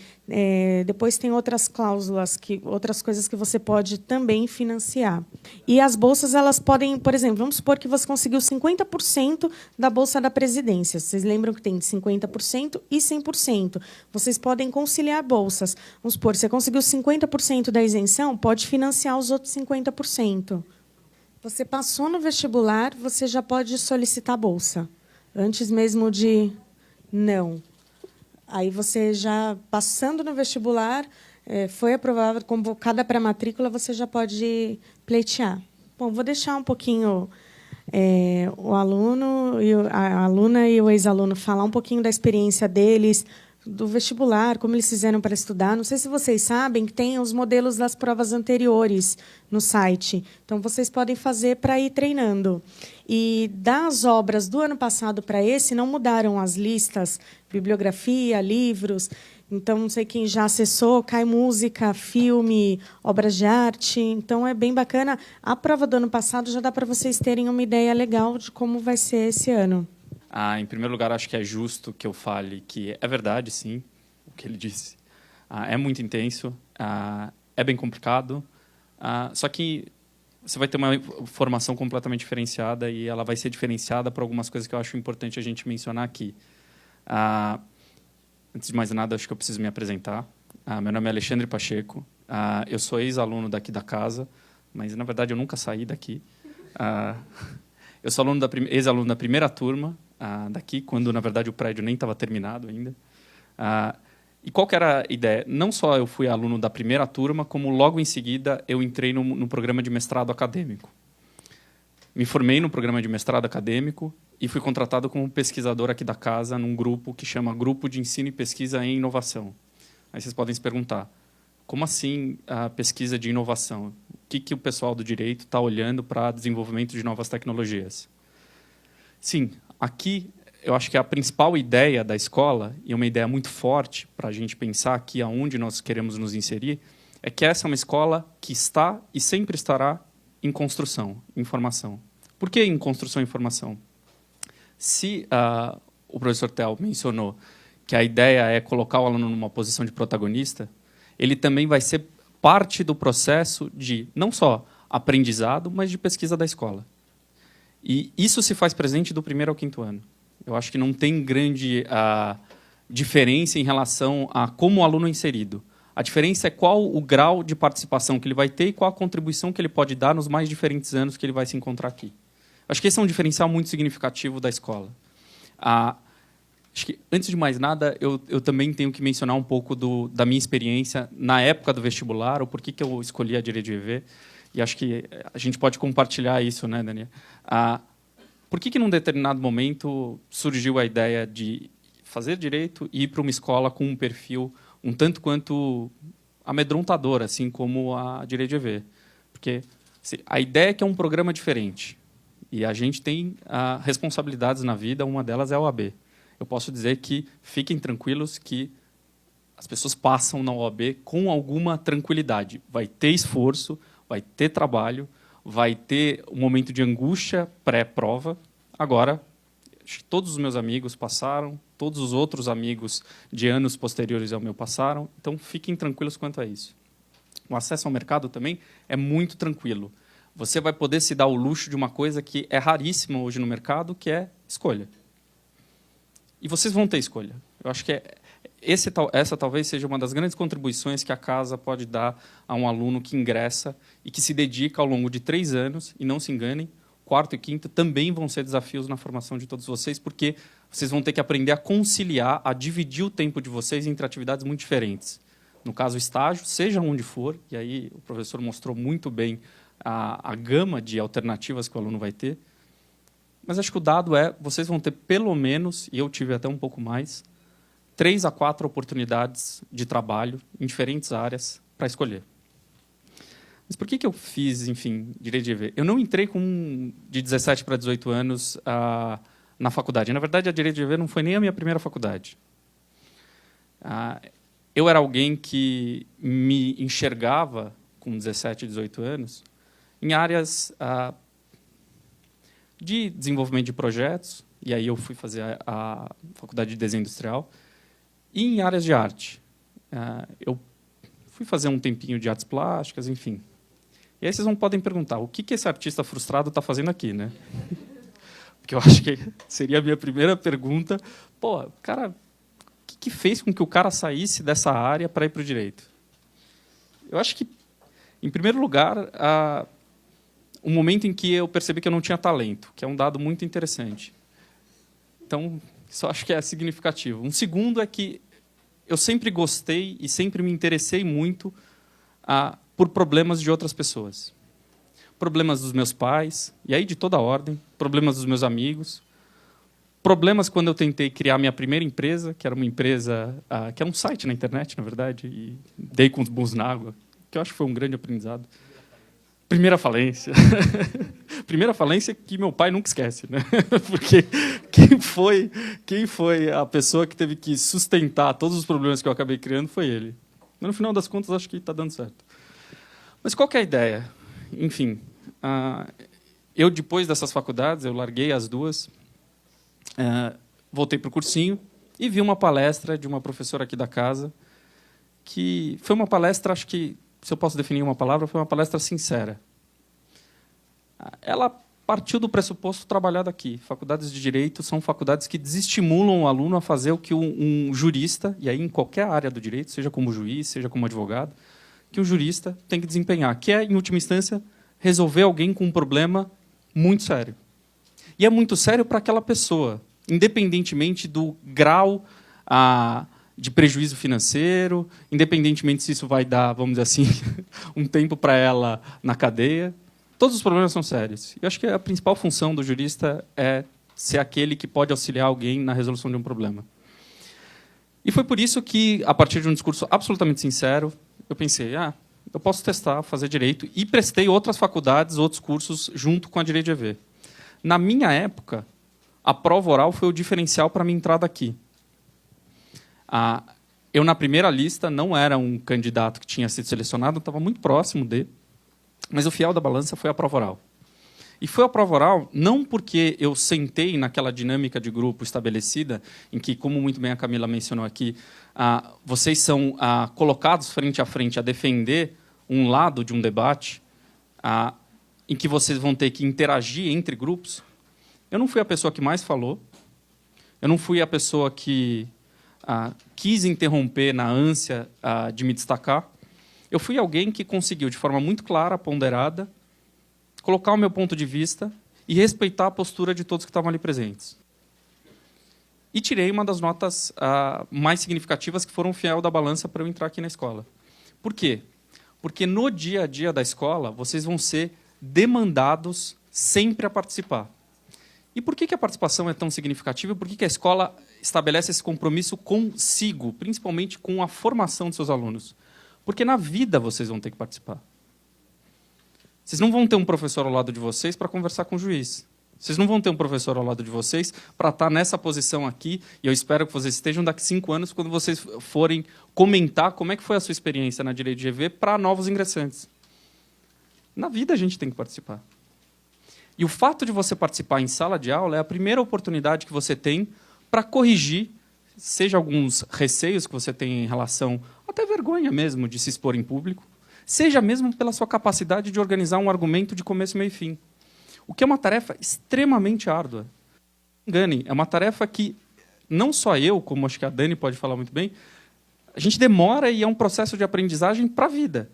[SPEAKER 3] depois tem outras cláusulas, outras coisas que você pode também financiar. E as bolsas, elas podem, por exemplo, vamos supor que você conseguiu 50% da Bolsa da Presidência. Vocês lembram que tem 50% e 100%. Vocês podem conciliar bolsas. Vamos supor, você conseguiu 50% da isenção, pode financiar os outros 50%. Você passou no vestibular, você já pode solicitar a bolsa, antes mesmo de não. Aí você já, passando no vestibular, foi aprovado, convocada para a matrícula, você já pode pleitear. Bom, vou deixar um pouquinho o aluno, a aluna e o ex-aluno falar um pouquinho da experiência deles, do vestibular, como eles fizeram para estudar. Não sei se vocês sabem que tem os modelos das provas anteriores no site. Então, vocês podem fazer para ir treinando. E das obras do ano passado para esse, não mudaram as listas, bibliografia, livros. Então, não sei quem já acessou, cai música, filme, obras de arte. Então, é bem bacana. A prova do ano passado já dá para vocês terem uma ideia legal de como vai ser esse ano.
[SPEAKER 2] Em primeiro lugar, acho que é justo que eu fale que é verdade, sim, o que ele disse. É muito intenso, é bem complicado, só que você vai ter uma formação completamente diferenciada e ela vai ser diferenciada por algumas coisas que eu acho importante a gente mencionar aqui. Antes de mais nada, acho que eu preciso me apresentar. Meu nome é Alexandre Pacheco. Eu sou ex-aluno daqui da casa, mas, na verdade, eu nunca saí daqui. Eu sou ex-aluno da primeira turma daqui, quando, na verdade, o prédio nem estava terminado ainda. E qual que era a ideia? Não só eu fui aluno da primeira turma, como logo em seguida eu entrei no programa de mestrado acadêmico. Me formei no programa de mestrado acadêmico e fui contratado como pesquisador aqui da casa num grupo que chama Grupo de Ensino e Pesquisa em Inovação. Aí vocês podem se perguntar, como assim a pesquisa de inovação? O que o pessoal do direito está olhando para desenvolvimento de novas tecnologias? Sim, aqui eu acho que a principal ideia da escola, e uma ideia muito forte para a gente pensar aqui aonde nós queremos nos inserir, é que essa é uma escola que está e sempre estará em construção, em formação. Por que em construção e formação? Se o professor Tel mencionou que a ideia é colocar o aluno numa posição de protagonista, ele também vai ser parte do processo de, não só aprendizado, mas de pesquisa da escola. E isso se faz presente do primeiro ao quinto ano. Eu acho que não tem grande diferença em relação a como o aluno é inserido. A diferença é qual o grau de participação que ele vai ter e qual a contribuição que ele pode dar nos mais diferentes anos que ele vai se encontrar aqui. Acho que esse é um diferencial muito significativo da escola. Acho que, antes de mais nada, eu também tenho que mencionar um pouco da minha experiência na época do vestibular, ou por que eu escolhi a Direito de EV, e acho que a gente pode compartilhar isso, né, Daniel? Por que num determinado momento surgiu a ideia de fazer direito e ir para uma escola com um perfil um tanto quanto amedrontador, assim como a Direito de EV? Porque a ideia é que é um programa diferente e a gente tem responsabilidades na vida, uma delas é a OAB. Eu posso dizer que fiquem tranquilos que as pessoas passam na OAB com alguma tranquilidade. Vai ter esforço, vai ter trabalho, vai ter um momento de angústia pré-prova. Agora, acho que todos os meus amigos passaram, todos os outros amigos de anos posteriores ao meu passaram, então fiquem tranquilos quanto a isso. O acesso ao mercado também é muito tranquilo. Você vai poder se dar o luxo de uma coisa que é raríssima hoje no mercado, que é escolha. E vocês vão ter escolha. Eu acho que essa talvez seja uma das grandes contribuições que a casa pode dar a um aluno que ingressa e que se dedica ao longo de 3 anos, e não se enganem, quarto e quinto também vão ser desafios na formação de todos vocês, porque vocês vão ter que aprender a conciliar, a dividir o tempo de vocês entre atividades muito diferentes. No caso, estágio, seja onde for, e aí o professor mostrou muito bem a gama de alternativas que o aluno vai ter, mas acho que o dado é, vocês vão ter pelo menos, e eu tive até um pouco mais, 3 a 4 oportunidades de trabalho em diferentes áreas para escolher. Mas por que eu fiz, enfim, Direito de EV? Eu não entrei de 17 para 18 anos na faculdade. Na verdade, a Direito de EV não foi nem a minha primeira faculdade. Eu era alguém que me enxergava, com 17, 18 anos, em áreas de desenvolvimento de projetos, e aí eu fui fazer a faculdade de desenho industrial, e em áreas de arte. Eu fui fazer um tempinho de artes plásticas, enfim. E aí vocês não podem perguntar, o que esse artista frustrado está fazendo aqui, né? Porque eu acho que seria a minha primeira pergunta. Pô, cara, o que fez com que o cara saísse dessa área para ir para o direito? Eu acho que, em primeiro lugar, o momento em que eu percebi que eu não tinha talento, que é um dado muito interessante. Então, isso eu acho que é significativo. Um segundo é que eu sempre gostei e sempre me interessei muito por problemas de outras pessoas. Problemas dos meus pais, e aí de toda ordem, problemas dos meus amigos, problemas quando eu tentei criar minha primeira empresa, que era uma empresa, que era um site na internet, na verdade, e dei com os burros na água, que eu acho que foi um grande aprendizado. Primeira falência. Primeira falência que meu pai nunca esquece, né? Porque quem foi a pessoa que teve que sustentar todos os problemas que eu acabei criando foi ele. Mas, no final das contas, acho que está dando certo. Mas qual que é a ideia? Enfim, eu, depois dessas faculdades, eu larguei as duas, voltei para o cursinho e vi uma palestra de uma professora aqui da casa que foi uma palestra, acho que, se eu posso definir uma palavra, foi uma palestra sincera. Ela partiu do pressuposto trabalhado aqui. Faculdades de Direito são faculdades que desestimulam o aluno a fazer o que um jurista, e aí em qualquer área do direito, seja como juiz, seja como advogado, que um jurista tem que desempenhar, que é, em última instância, resolver alguém com um problema muito sério. E é muito sério para aquela pessoa, independentemente do grau de prejuízo financeiro, independentemente se isso vai dar, vamos dizer assim, um tempo para ela na cadeia. Todos os problemas são sérios. Eu acho que a principal função do jurista é ser aquele que pode auxiliar alguém na resolução de um problema. E foi por isso que, a partir de um discurso absolutamente sincero, eu pensei, eu posso testar, fazer direito, e prestei outras faculdades, outros cursos, junto com a Direito GV. Na minha época, a prova oral foi o diferencial para a minha entrada aqui. Eu, na primeira lista, não era um candidato que tinha sido selecionado, estava muito próximo dele, mas o fiel da balança foi a prova oral. E foi a prova oral não porque eu sentei naquela dinâmica de grupo estabelecida, em que, como muito bem a Camila mencionou aqui, vocês são colocados frente a frente a defender um lado de um debate, em que vocês vão ter que interagir entre grupos. Eu não fui a pessoa que mais falou, eu não fui a pessoa que quis interromper na ânsia de me destacar. Eu fui alguém que conseguiu, de forma muito clara, ponderada, colocar o meu ponto de vista e respeitar a postura de todos que estavam ali presentes. E tirei uma das notas mais significativas, que foram o fiel da balança para eu entrar aqui na escola. Por quê? Porque no dia a dia da escola, vocês vão ser demandados sempre a participar. E por que a participação é tão significativa? Por que a escola estabelece esse compromisso consigo, principalmente com a formação de seus alunos? Porque na vida vocês vão ter que participar. Vocês não vão ter um professor ao lado de vocês para conversar com o juiz. Vocês não vão ter um professor ao lado de vocês para estar nessa posição aqui, e eu espero que vocês estejam daqui 5 anos, quando vocês forem comentar como é que foi a sua experiência na Direito GV para novos ingressantes. Na vida a gente tem que participar. E o fato de você participar em sala de aula é a primeira oportunidade que você tem para corrigir, seja alguns receios que você tem em relação, até vergonha mesmo, de se expor em público, seja mesmo pela sua capacidade de organizar um argumento de começo, meio e fim. O que é uma tarefa extremamente árdua. Não engane, é uma tarefa que não só eu, como acho que a Dani pode falar muito bem, a gente demora e é um processo de aprendizagem para a vida.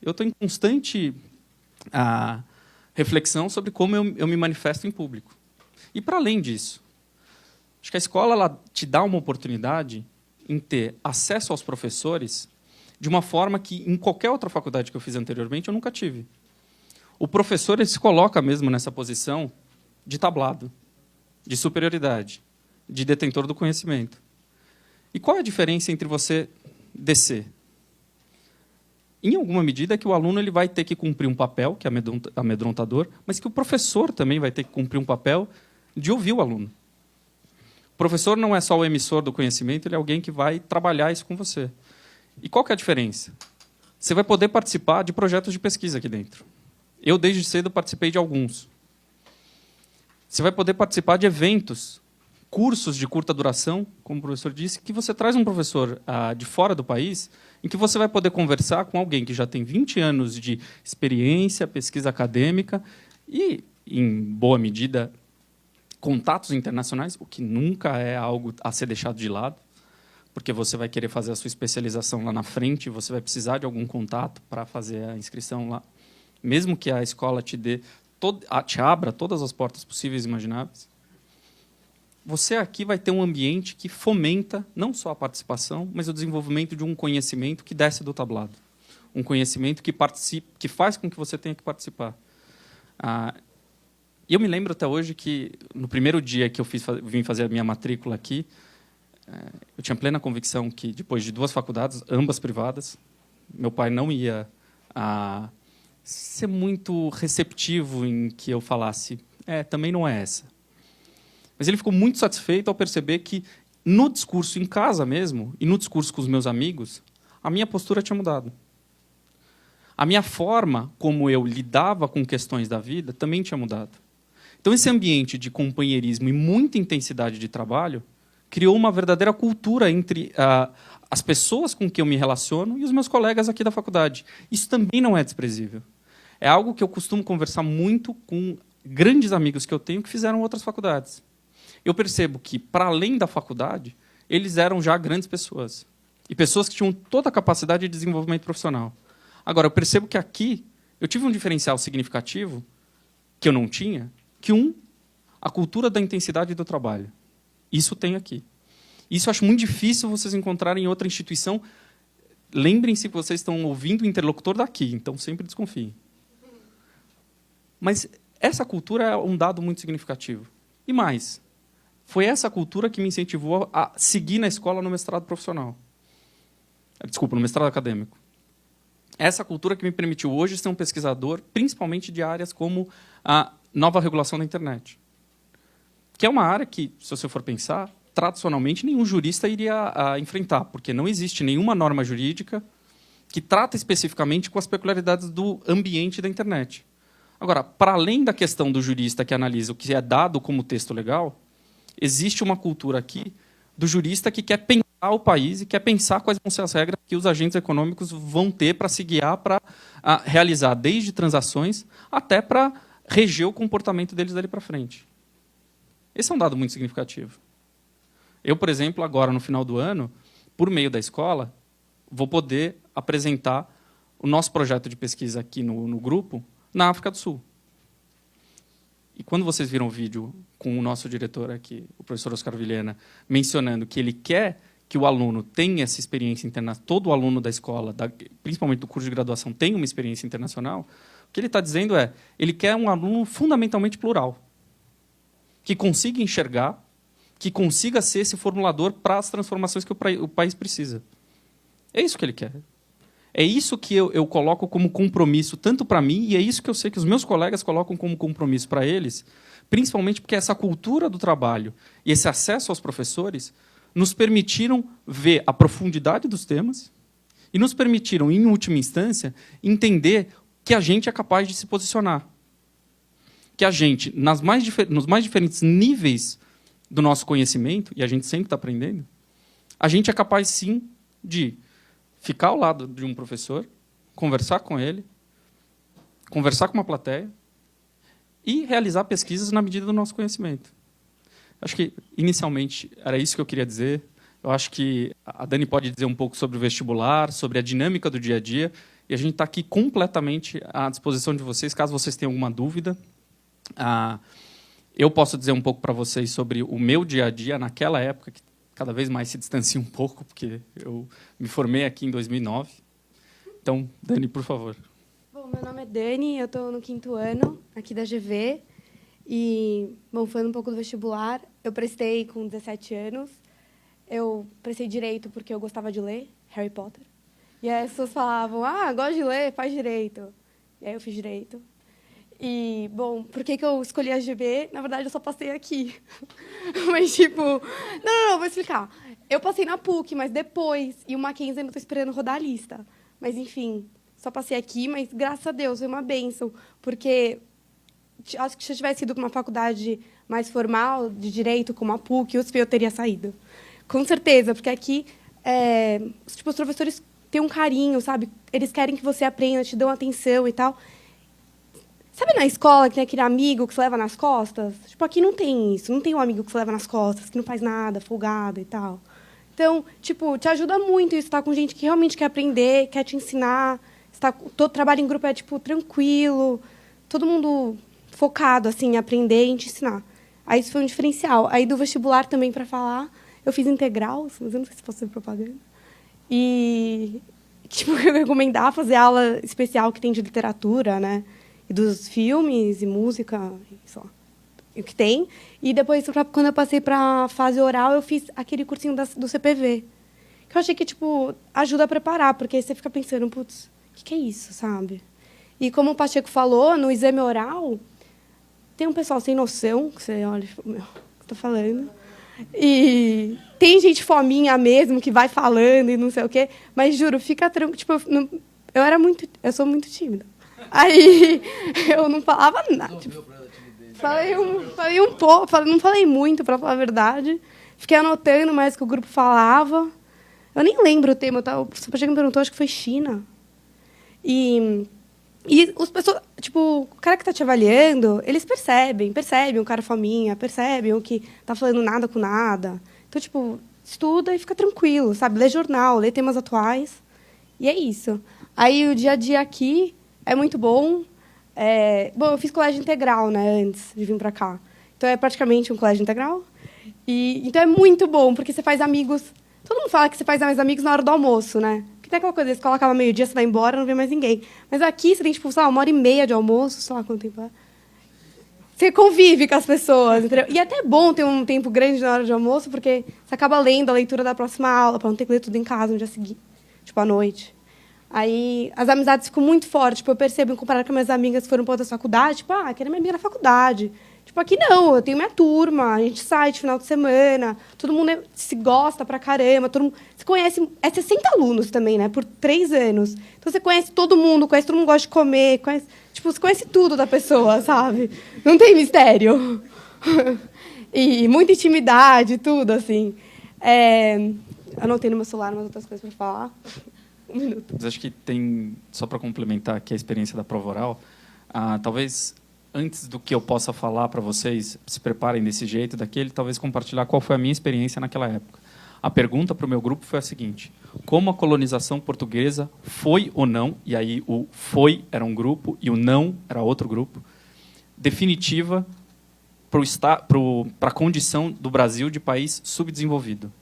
[SPEAKER 2] Eu estou em constante reflexão sobre como eu me manifesto em público. E, para além disso, acho que a escola ela te dá uma oportunidade em ter acesso aos professores de uma forma que, em qualquer outra faculdade que eu fiz anteriormente, eu nunca tive. O professor ele se coloca mesmo nessa posição de tablado, de superioridade, de detentor do conhecimento. E qual é a diferença entre você descer? Em alguma medida, é que o aluno ele vai ter que cumprir um papel, que é amedrontador, mas que o professor também vai ter que cumprir um papel de ouvir o aluno. O professor não é só o emissor do conhecimento, ele é alguém que vai trabalhar isso com você. E qual que é a diferença? Você vai poder participar de projetos de pesquisa aqui dentro. Eu, desde cedo, participei de alguns. Você vai poder participar de eventos, cursos de curta duração, como o professor disse, que você traz um professor de fora do país, em que você vai poder conversar com alguém que já tem 20 anos de experiência, pesquisa acadêmica e, em boa medida, contatos internacionais, o que nunca é algo a ser deixado de lado, porque você vai querer fazer a sua especialização lá na frente, você vai precisar de algum contato para fazer a inscrição lá, mesmo que a escola te abra todas as portas possíveis e imagináveis. Você aqui vai ter um ambiente que fomenta não só a participação, mas o desenvolvimento de um conhecimento que desce do tablado. Um conhecimento que faz com que você tenha que participar. E eu me lembro até hoje que, no primeiro dia que eu vim fazer a minha matrícula aqui, eu tinha plena convicção que, depois de 2 faculdades, ambas privadas, meu pai não ia ser muito receptivo em que eu falasse, também não é essa. Mas ele ficou muito satisfeito ao perceber que, no discurso em casa mesmo, e no discurso com os meus amigos, a minha postura tinha mudado. A minha forma como eu lidava com questões da vida também tinha mudado. Então, esse ambiente de companheirismo e muita intensidade de trabalho criou uma verdadeira cultura entre as pessoas com que eu me relaciono e os meus colegas aqui da faculdade. Isso também não é desprezível. É algo que eu costumo conversar muito com grandes amigos que eu tenho que fizeram outras faculdades. Eu percebo que, para além da faculdade, eles eram já grandes pessoas. E pessoas que tinham toda a capacidade de desenvolvimento profissional. Agora, eu percebo que aqui eu tive um diferencial significativo que eu não tinha, a cultura da intensidade do trabalho. Isso tem aqui. Isso eu acho muito difícil vocês encontrarem em outra instituição. Lembrem-se que vocês estão ouvindo o interlocutor daqui, então sempre desconfiem. Mas essa cultura é um dado muito significativo. E mais, foi essa cultura que me incentivou a seguir na escola no mestrado profissional. Desculpa, no mestrado acadêmico. Essa cultura que me permitiu hoje ser um pesquisador, principalmente de áreas como a nova regulação da internet. Que é uma área que, se você for pensar, tradicionalmente nenhum jurista iria enfrentar, porque não existe nenhuma norma jurídica que trata especificamente com as peculiaridades do ambiente da internet. Agora, para além da questão do jurista que analisa o que é dado como texto legal, existe uma cultura aqui do jurista que quer pensar o país e quer pensar quais vão ser as regras que os agentes econômicos vão ter para se guiar para realizar desde transações até para reger o comportamento deles dali para frente. Esse é um dado muito significativo. Eu, por exemplo, agora, no final do ano, por meio da escola, vou poder apresentar o nosso projeto de pesquisa aqui no grupo na África do Sul. E quando vocês viram o vídeo com o nosso diretor aqui, o professor Oscar Vilhena, mencionando que ele quer que o aluno tenha essa experiência internacional, todo aluno da escola, principalmente do curso de graduação, tenha uma experiência internacional, o que ele está dizendo é, ele quer um aluno fundamentalmente plural, que consiga enxergar, que consiga ser esse formulador para as transformações que o país precisa. É isso que ele quer. É isso que eu coloco como compromisso, tanto para mim, e é isso que eu sei que os meus colegas colocam como compromisso para eles, principalmente porque essa cultura do trabalho e esse acesso aos professores nos permitiram ver a profundidade dos temas e nos permitiram, em última instância, entender que a gente é capaz de se posicionar. Que a gente, nos mais diferentes níveis do nosso conhecimento, e a gente sempre está aprendendo, a gente é capaz, sim, de ficar ao lado de um professor, conversar com ele, conversar com uma plateia e realizar pesquisas na medida do nosso conhecimento. Acho que, inicialmente, era isso que eu queria dizer. Eu acho que a Dani pode dizer um pouco sobre o vestibular, sobre a dinâmica do dia a dia, e a gente está aqui completamente à disposição de vocês, caso vocês tenham alguma dúvida. Eu posso dizer um pouco para vocês sobre o meu dia a dia naquela época, que cada vez mais se distancia um pouco, porque eu me formei aqui em 2009. Então, Dani, por favor.
[SPEAKER 4] Bom, meu nome é Dani, eu estou no 5º ano aqui da GV. E, bom, falando um pouco do vestibular, eu prestei com 17 anos. Eu prestei Direito porque eu gostava de ler Harry Potter. E aí as pessoas falavam, gosto de ler, faz Direito. E aí eu fiz Direito. E, bom, por que eu escolhi a GB? Na verdade, eu só passei aqui. Mas, tipo... Não, vou explicar. Eu passei na PUC, mas depois. E o Mackenzie ainda estou esperando rodar a lista. Mas, enfim, só passei aqui, mas, graças a Deus, foi uma bênção. Porque acho que se eu tivesse ido para uma faculdade mais formal, de Direito, como a PUC, USP, eu teria saído. Com certeza, porque aqui os professores têm um carinho, sabe? Eles querem que você aprenda, te dão atenção e tal. Sabe na escola que tem aquele amigo que se leva nas costas? Tipo, aqui não tem isso. Não tem um amigo que se leva nas costas, que não faz nada, folgado e tal. Então, tipo, te ajuda muito isso, estar com gente que realmente quer aprender, quer te ensinar. Todo trabalho em grupo é, tipo, tranquilo. Todo mundo focado, assim, em aprender e em te ensinar. Aí isso foi um diferencial. Aí do vestibular também, para falar, eu fiz integral, mas eu não sei se posso fazer propaganda. E, tipo, eu recomendar fazer aula especial que tem de literatura, né? E dos filmes e música, sei lá, o que tem. E depois, quando eu passei para a fase oral, eu fiz aquele cursinho do CPV. Que eu achei que, tipo, ajuda a preparar, porque aí você fica pensando, putz, o que é isso, sabe? E como o Pacheco falou, no exame oral, tem um pessoal sem noção, que você olha, meu, o que estou falando? E tem gente fominha mesmo, que vai falando e não sei o quê. Mas, juro, fica tranquilo. Tipo, eu sou muito tímida. Aí eu não falava nada. Tipo, falei um pouco, não falei muito, para falar a verdade. Fiquei anotando mais o que o grupo falava. Eu nem lembro o tema, o professor Pacheco me perguntou, acho que foi China. E as pessoas, tipo, o cara que está te avaliando, eles percebem o cara fominha, percebem o que está falando nada com nada. Então, tipo, estuda e fica tranquilo, sabe? Lê jornal, lê temas atuais. E é isso. Aí, o dia a dia aqui é muito bom. Bom, eu fiz colégio integral, né, antes de vir para cá. Então, é praticamente um colégio integral. Então, é muito bom, porque você faz amigos. Todo mundo fala que você faz mais amigos na hora do almoço, né? Porque tem aquela coisa, a escola acaba meio-dia, você vai embora, não vê mais ninguém. Mas aqui, você tem, tipo, sei lá, 1h30 de almoço, sei lá quanto tempo é. Você convive com as pessoas, entendeu? E é até bom ter um tempo grande na hora de almoço, porque você acaba lendo a leitura da próxima aula, para não ter que ler tudo em casa no dia seguinte, tipo, à noite. Aí, as amizades ficam muito fortes. Tipo, eu percebo, em comparado com minhas amigas que foram para outras faculdades, tipo, quero minha amiga na faculdade. Tipo, aqui não, eu tenho minha turma, a gente sai de final de semana, todo mundo se gosta pra caramba, todo mundo... Você conhece... 60 alunos também, né? Por 3 anos. Então, você conhece todo mundo gosta de comer, conhece... Tipo, você conhece tudo da pessoa, sabe? Não tem mistério. E muita intimidade, tudo, assim. Anotei no meu celular umas outras coisas para falar. 1 minuto.
[SPEAKER 2] Mas acho que tem, só para complementar aqui a experiência da prova oral, talvez... Antes do que eu possa falar para vocês, se preparem desse jeito, daquele, talvez compartilhar qual foi a minha experiência naquela época. A pergunta para o meu grupo foi a seguinte: como a colonização portuguesa foi ou não, e aí o foi era um grupo e o não era outro grupo, definitiva para a condição do Brasil de país subdesenvolvido?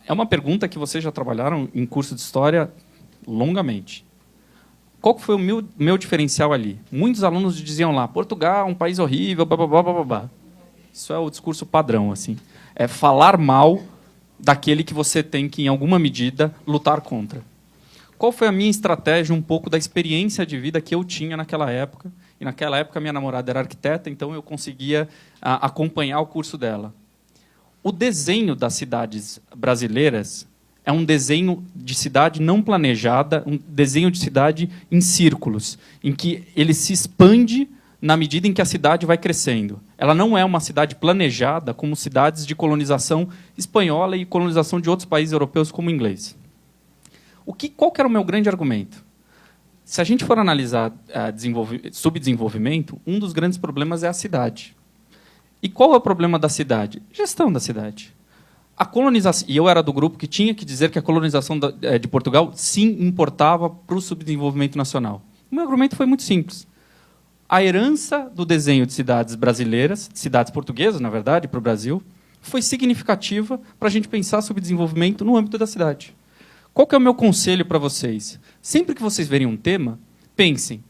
[SPEAKER 2] É uma pergunta que vocês já trabalharam em curso de História longamente. Qual foi o meu diferencial ali? Muitos alunos diziam lá, Portugal é um país horrível, blá, blá, blá, blá, blá. Isso é o discurso padrão, assim. É falar mal daquele que você tem que, em alguma medida, lutar contra. Qual foi a minha estratégia, um pouco da experiência de vida que eu tinha naquela época? E naquela época minha namorada era arquiteta, então eu conseguia acompanhar o curso dela. O desenho das cidades brasileiras é um desenho de cidade não planejada, um desenho de cidade em círculos, em que ele se expande na medida em que a cidade vai crescendo. Ela não é uma cidade planejada como cidades de colonização espanhola e colonização de outros países europeus como o inglês. Qual que era o meu grande argumento? Se a gente for analisar subdesenvolvimento, um dos grandes problemas é a cidade. E qual é o problema da cidade? Gestão da cidade. A colonização, e eu era do grupo que tinha que dizer que a colonização de Portugal sim importava para o subdesenvolvimento nacional. O meu argumento foi muito simples. A herança do desenho de cidades brasileiras, de cidades portuguesas, na verdade, para o Brasil, foi significativa para a gente pensar subdesenvolvimento no âmbito da cidade. Qual que é o meu conselho para vocês? Sempre que vocês verem um tema, pensem,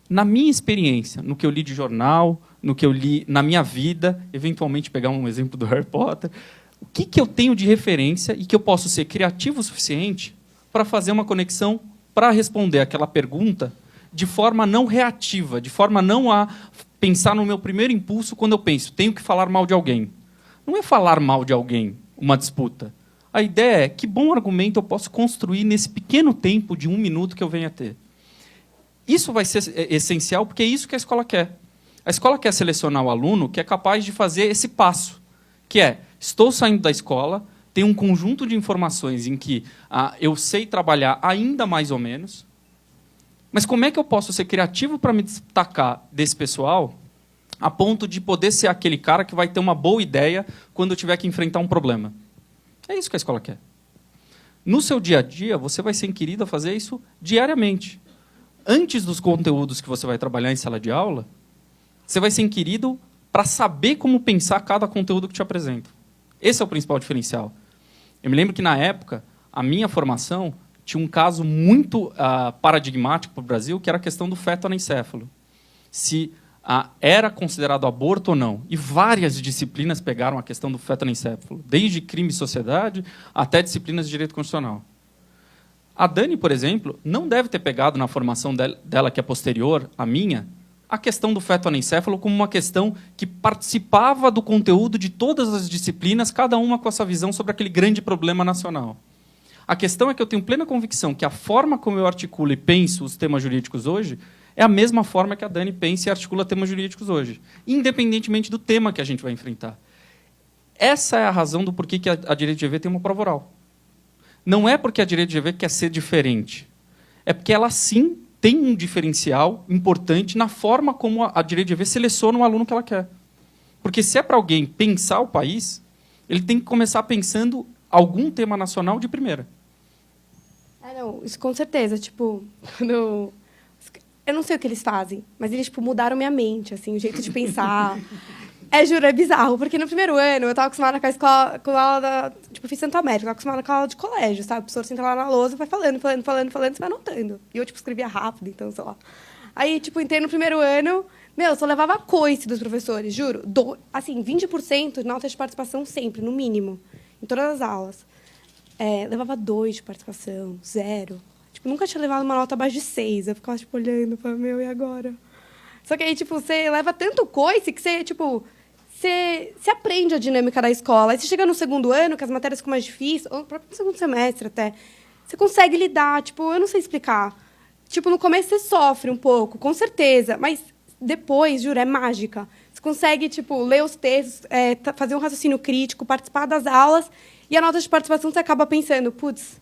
[SPEAKER 2] na minha experiência, no que eu li de jornal, no que eu li na minha vida, eventualmente pegar um exemplo do Harry Potter, o que eu tenho de referência e que eu posso ser criativo o suficiente para fazer uma conexão para responder aquela pergunta de forma não reativa, de forma não a pensar no meu primeiro impulso quando eu penso, tenho que falar mal de alguém. Não é falar mal de alguém, uma disputa. A ideia é que bom argumento eu posso construir nesse pequeno tempo de 1 minuto que eu venho a ter. Isso vai ser essencial porque é isso que a escola quer. A escola quer selecionar o aluno que é capaz de fazer esse passo, que é, estou saindo da escola, tenho um conjunto de informações em que eu sei trabalhar ainda mais ou menos, mas como é que eu posso ser criativo para me destacar desse pessoal a ponto de poder ser aquele cara que vai ter uma boa ideia quando eu tiver que enfrentar um problema? É isso que a escola quer. No seu dia a dia, você vai ser inquirido a fazer isso diariamente. Antes dos conteúdos que você vai trabalhar em sala de aula, você vai ser inquirido para saber como pensar cada conteúdo que te apresento. Esse é o principal diferencial. Eu me lembro que, na época, a minha formação tinha um caso muito paradigmático para o Brasil, que era a questão do feto anencéfalo. Se era considerado aborto ou não. E várias disciplinas pegaram a questão do feto anencéfalo, desde crime e sociedade até disciplinas de direito constitucional. A Dani, por exemplo, não deve ter pegado na formação dela, que é posterior à minha, a questão do feto anencéfalo como uma questão que participava do conteúdo de todas as disciplinas, cada uma com a sua visão sobre aquele grande problema nacional. A questão é que eu tenho plena convicção que a forma como eu articulo e penso os temas jurídicos hoje é a mesma forma que a Dani pensa e articula temas jurídicos hoje, independentemente do tema que a gente vai enfrentar. Essa é a razão do porquê que a Direito GV tem uma prova oral. não é porque a Direito de GV quer ser diferente. É porque ela, sim, tem um diferencial importante na forma como a Direito de GV seleciona o aluno que ela quer. Porque se é para alguém pensar o país, ele tem que começar pensando algum tema nacional de primeira.
[SPEAKER 4] Não, isso com certeza. Tipo, quando eu não sei o que eles fazem, mas eles tipo, mudaram minha mente, assim, o jeito de pensar. Juro, é bizarro, porque no primeiro ano eu estava acostumada com a escola, com a aula da. Tipo, eu fiz Santo Américo, eu estava acostumada com a aula de colégio, sabe? O professor senta lá na lousa e vai falando, você vai anotando. E eu, tipo, escrevia rápido, então, sei lá. Aí, tipo, entrei no primeiro ano, só levava coice dos professores, juro. Assim, 20% de nota de participação sempre, no mínimo, em todas as aulas. Levava 2 de participação, 0. Tipo, nunca tinha levado uma nota abaixo de 6. Eu ficava, tipo, olhando, falando, e agora? Só que aí, tipo, você leva tanto coice que você, tipo... Você aprende a dinâmica da escola. Aí você chega no segundo ano, que as matérias ficam mais difíceis, ou no próprio segundo semestre até, você consegue lidar. Tipo, eu não sei explicar. Tipo, no começo você sofre um pouco, com certeza, mas depois, juro, é mágica. Você consegue, tipo, ler os textos, fazer um raciocínio crítico, participar das aulas, e a nota de participação você acaba pensando, putz,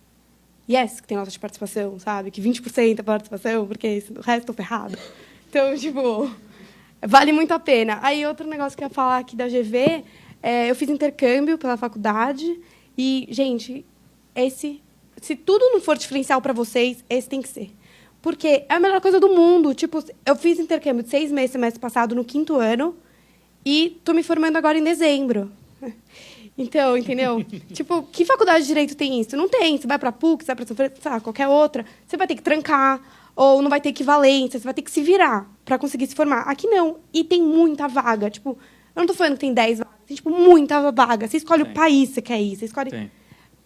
[SPEAKER 4] que tem nota de participação, sabe? Que 20% é participação, porque o resto estou ferrado. Então, tipo... Vale muito a pena. Aí, outro negócio que eu ia falar aqui da GV, eu fiz intercâmbio pela faculdade e, gente, se tudo não for diferencial para vocês, esse tem que ser. Porque é a melhor coisa do mundo. Tipo, eu fiz intercâmbio de 6 meses, semestre passado, no 5º ano, e estou me formando agora em dezembro. Então, entendeu? Tipo, que faculdade de Direito tem isso? Não tem. Você vai para a PUC, você vai para qualquer outra, você vai ter que trancar, ou não vai ter equivalência, você vai ter que se virar para conseguir se formar. Aqui não. E tem muita vaga. Tipo, eu não estou falando que tem 10 vagas. Tem, tipo, muita vaga. Você escolhe o país que você quer ir. Você escolhe...
[SPEAKER 2] Tem.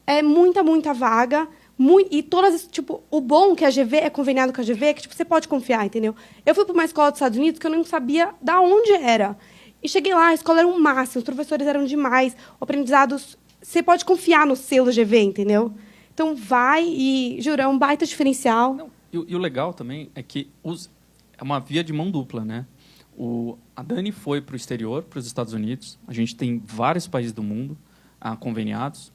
[SPEAKER 4] É muita vaga. E todas... Tipo, o bom que a GV é conveniado com a GV é que tipo, você pode confiar, entendeu? Eu fui para uma escola dos Estados Unidos que eu não sabia de onde era. E cheguei lá, a escola era um máximo. Os professores eram demais. O aprendizado... Você pode confiar no selo GV, entendeu? Então, vai e... Juro, é um baita diferencial.
[SPEAKER 2] Não. E o legal também é que é uma via de mão dupla, né? A Dani foi para o exterior, para os Estados Unidos. A gente tem vários países do mundo conveniados.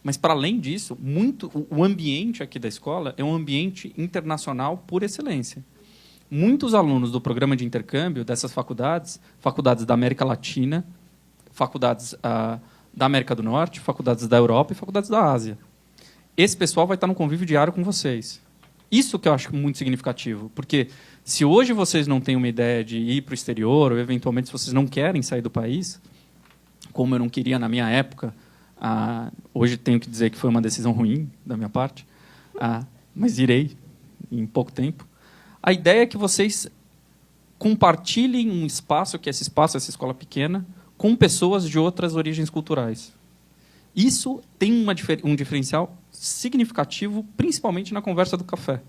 [SPEAKER 2] Mas, para além disso, o ambiente aqui da escola é um ambiente internacional por excelência. Muitos alunos do programa de intercâmbio dessas faculdades da América Latina, faculdades da América do Norte, faculdades da Europa e faculdades da Ásia. Esse pessoal vai estar no convívio diário com vocês. Isso que eu acho muito significativo, porque se hoje vocês não têm uma ideia de ir para o exterior, ou eventualmente se vocês não querem sair do país, como eu não queria na minha época, hoje tenho que dizer que foi uma decisão ruim da minha parte, mas irei em pouco tempo. A ideia é que vocês compartilhem um espaço, que é essa escola pequena, com pessoas de outras origens culturais. Isso tem um diferencial significativo, principalmente na conversa do café.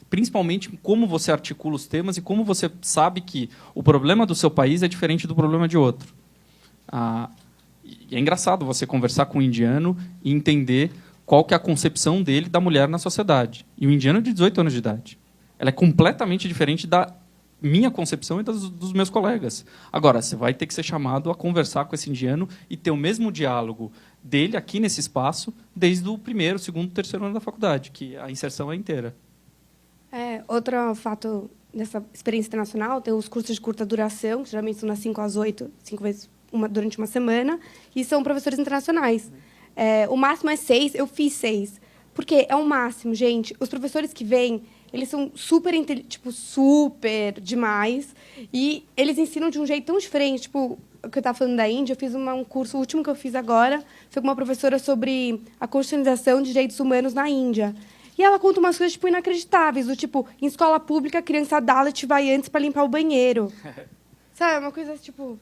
[SPEAKER 2] Principalmente como você articula os temas e como você sabe que o problema do seu país é diferente do problema de outro. E é engraçado você conversar com um indiano e entender qual que é a concepção dele da mulher na sociedade. E o indiano é de 18 anos de idade. Ela é completamente diferente da minha concepção e dos meus colegas. Agora, você vai ter que ser chamado a conversar com esse indiano e ter o mesmo diálogo dele aqui nesse espaço desde o 1º, 2º, 3º ano da faculdade, que a inserção é inteira.
[SPEAKER 4] Outro fato dessa experiência internacional, tem os cursos de curta duração, que geralmente são das 5 às 8, 5 vezes durante uma semana, e são professores internacionais. O máximo é 6, eu fiz 6. Porque é o máximo, gente. Os professores que vêm, eles são super demais, e eles ensinam de um jeito tão diferente. Tipo, o que eu estava falando da Índia, eu fiz um curso, o último que eu fiz agora, foi com uma professora sobre a constitucionalização de direitos humanos na Índia. E ela conta umas coisas tipo, inacreditáveis, do tipo, em escola pública, a criança Dalit vai antes para limpar o banheiro. Sabe, uma coisa tipo...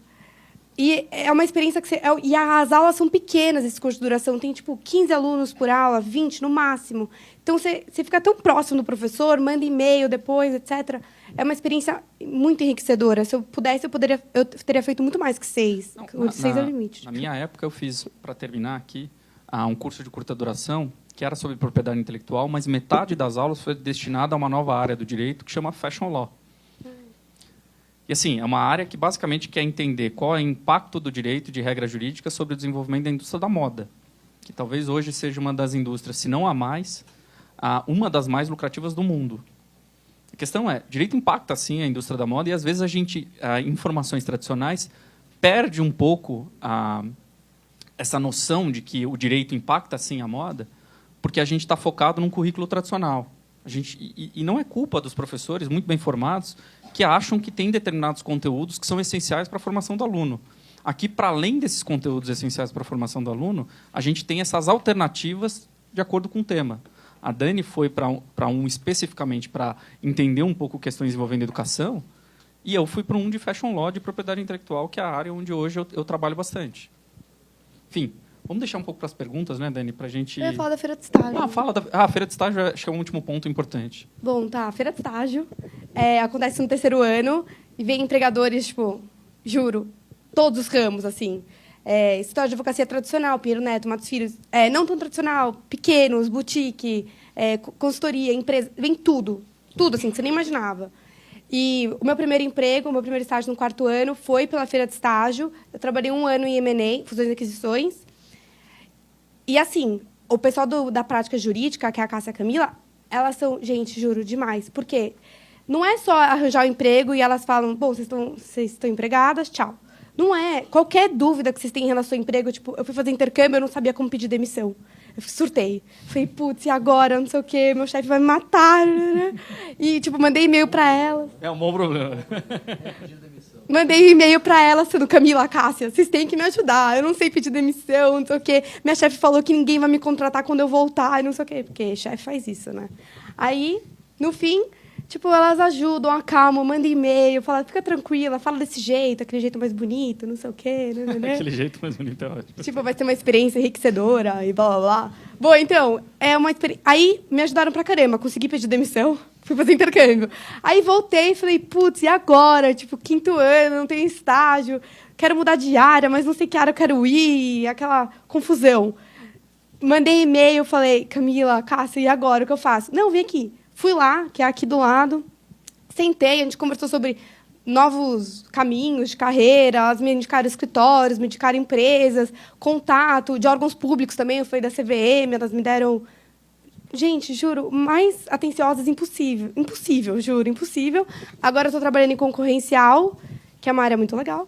[SPEAKER 4] E é uma experiência que e as aulas são pequenas, esse curso de duração. Tem, tipo, 15 alunos por aula, 20 no máximo. Então, você fica tão próximo do professor, manda e-mail depois, etc. É uma experiência muito enriquecedora. Se eu pudesse, eu teria feito muito mais que 6. O de 6 é o limite.
[SPEAKER 2] Na minha época, eu fiz, para terminar aqui, um curso de curta duração, que era sobre propriedade intelectual, mas metade das aulas foi destinada a uma nova área do direito que chama Fashion Law. E, assim, é uma área que basicamente quer entender qual é o impacto do direito de regra jurídica sobre o desenvolvimento da indústria da moda. que talvez hoje seja uma das indústrias, se não a mais, uma das mais lucrativas do mundo. A questão é, direito impacta, sim, a indústria da moda, e, às vezes, a gente, informações tradicionais, perde um pouco essa noção de que o direito impacta, sim, a moda, porque a gente está focado num currículo tradicional. E não é culpa dos professores, muito bem formados, que acham que tem determinados conteúdos que são essenciais para a formação do aluno. Aqui, para além desses conteúdos essenciais para a formação do aluno, a gente tem essas alternativas de acordo com o tema. A Dani foi para um especificamente para entender um pouco questões envolvendo educação, e eu fui para um de fashion law, de propriedade intelectual, que é a área onde hoje eu trabalho bastante. Enfim, vamos deixar um pouco para as perguntas, né, Dani, para a gente...
[SPEAKER 4] Eu ia falar da feira de estágio.
[SPEAKER 2] A feira de estágio acho que é um último ponto importante.
[SPEAKER 4] Bom, tá, a feira de estágio acontece no 3º ano e vem empregadores, tipo, juro, todos os ramos, assim. Escritório de advocacia tradicional, Pinheiro Neto, Matos Filhos, não tão tradicional, pequenos, boutique, consultoria, empresa, vem tudo, assim, que você nem imaginava. E o meu primeiro emprego, o meu primeiro estágio no 4º ano foi pela feira de estágio. Eu trabalhei 1 ano em M&A, fusões e aquisições. E, assim, o pessoal da prática jurídica, que é a Cássia e a Camila, elas são, gente, juro, demais. Por quê? Não é só arranjar o emprego e elas falam, bom, vocês estão empregadas, tchau. Não é. Qualquer dúvida que vocês têm em relação ao emprego, tipo, eu fui fazer intercâmbio, eu não sabia como pedir demissão. Eu surtei. Falei, putz, e agora? Não sei o quê, meu chefe vai me matar. E, tipo, mandei e-mail para ela.
[SPEAKER 2] É um bom problema.
[SPEAKER 4] Mandei e-mail para ela, sendo Camila, Cássia, vocês têm que me ajudar. Eu não sei pedir demissão, não sei o quê. Minha chefe falou que ninguém vai me contratar quando eu voltar, não sei o quê. Porque chefe faz isso, né? Aí, no fim... Tipo, elas ajudam, acalmam, mandam e-mail, falam, fica tranquila, fala desse jeito, aquele jeito mais bonito, não sei o quê. Né?
[SPEAKER 2] Aquele jeito mais bonito é ótimo.
[SPEAKER 4] Tipo, vai ser uma experiência enriquecedora e blá, blá, blá. Bom, então, é uma experiência... Aí, me ajudaram pra caramba, consegui pedir demissão, fui fazer intercâmbio. Aí, voltei e falei, putz, e agora? Tipo, 5º ano, não tenho estágio, quero mudar de área, mas não sei que área eu quero ir, aquela confusão. Mandei e-mail, falei, Camila, Cássia, e agora, o que eu faço? Não, vem aqui. Fui lá, que é aqui do lado, sentei, a gente conversou sobre novos caminhos de carreira, elas me indicaram escritórios, me indicaram empresas, contato de órgãos públicos também, eu fui da CVM, elas me deram... Gente, juro, mais atenciosas impossível. Impossível, juro, impossível. Agora eu estou trabalhando em concorrencial, que é uma área muito legal.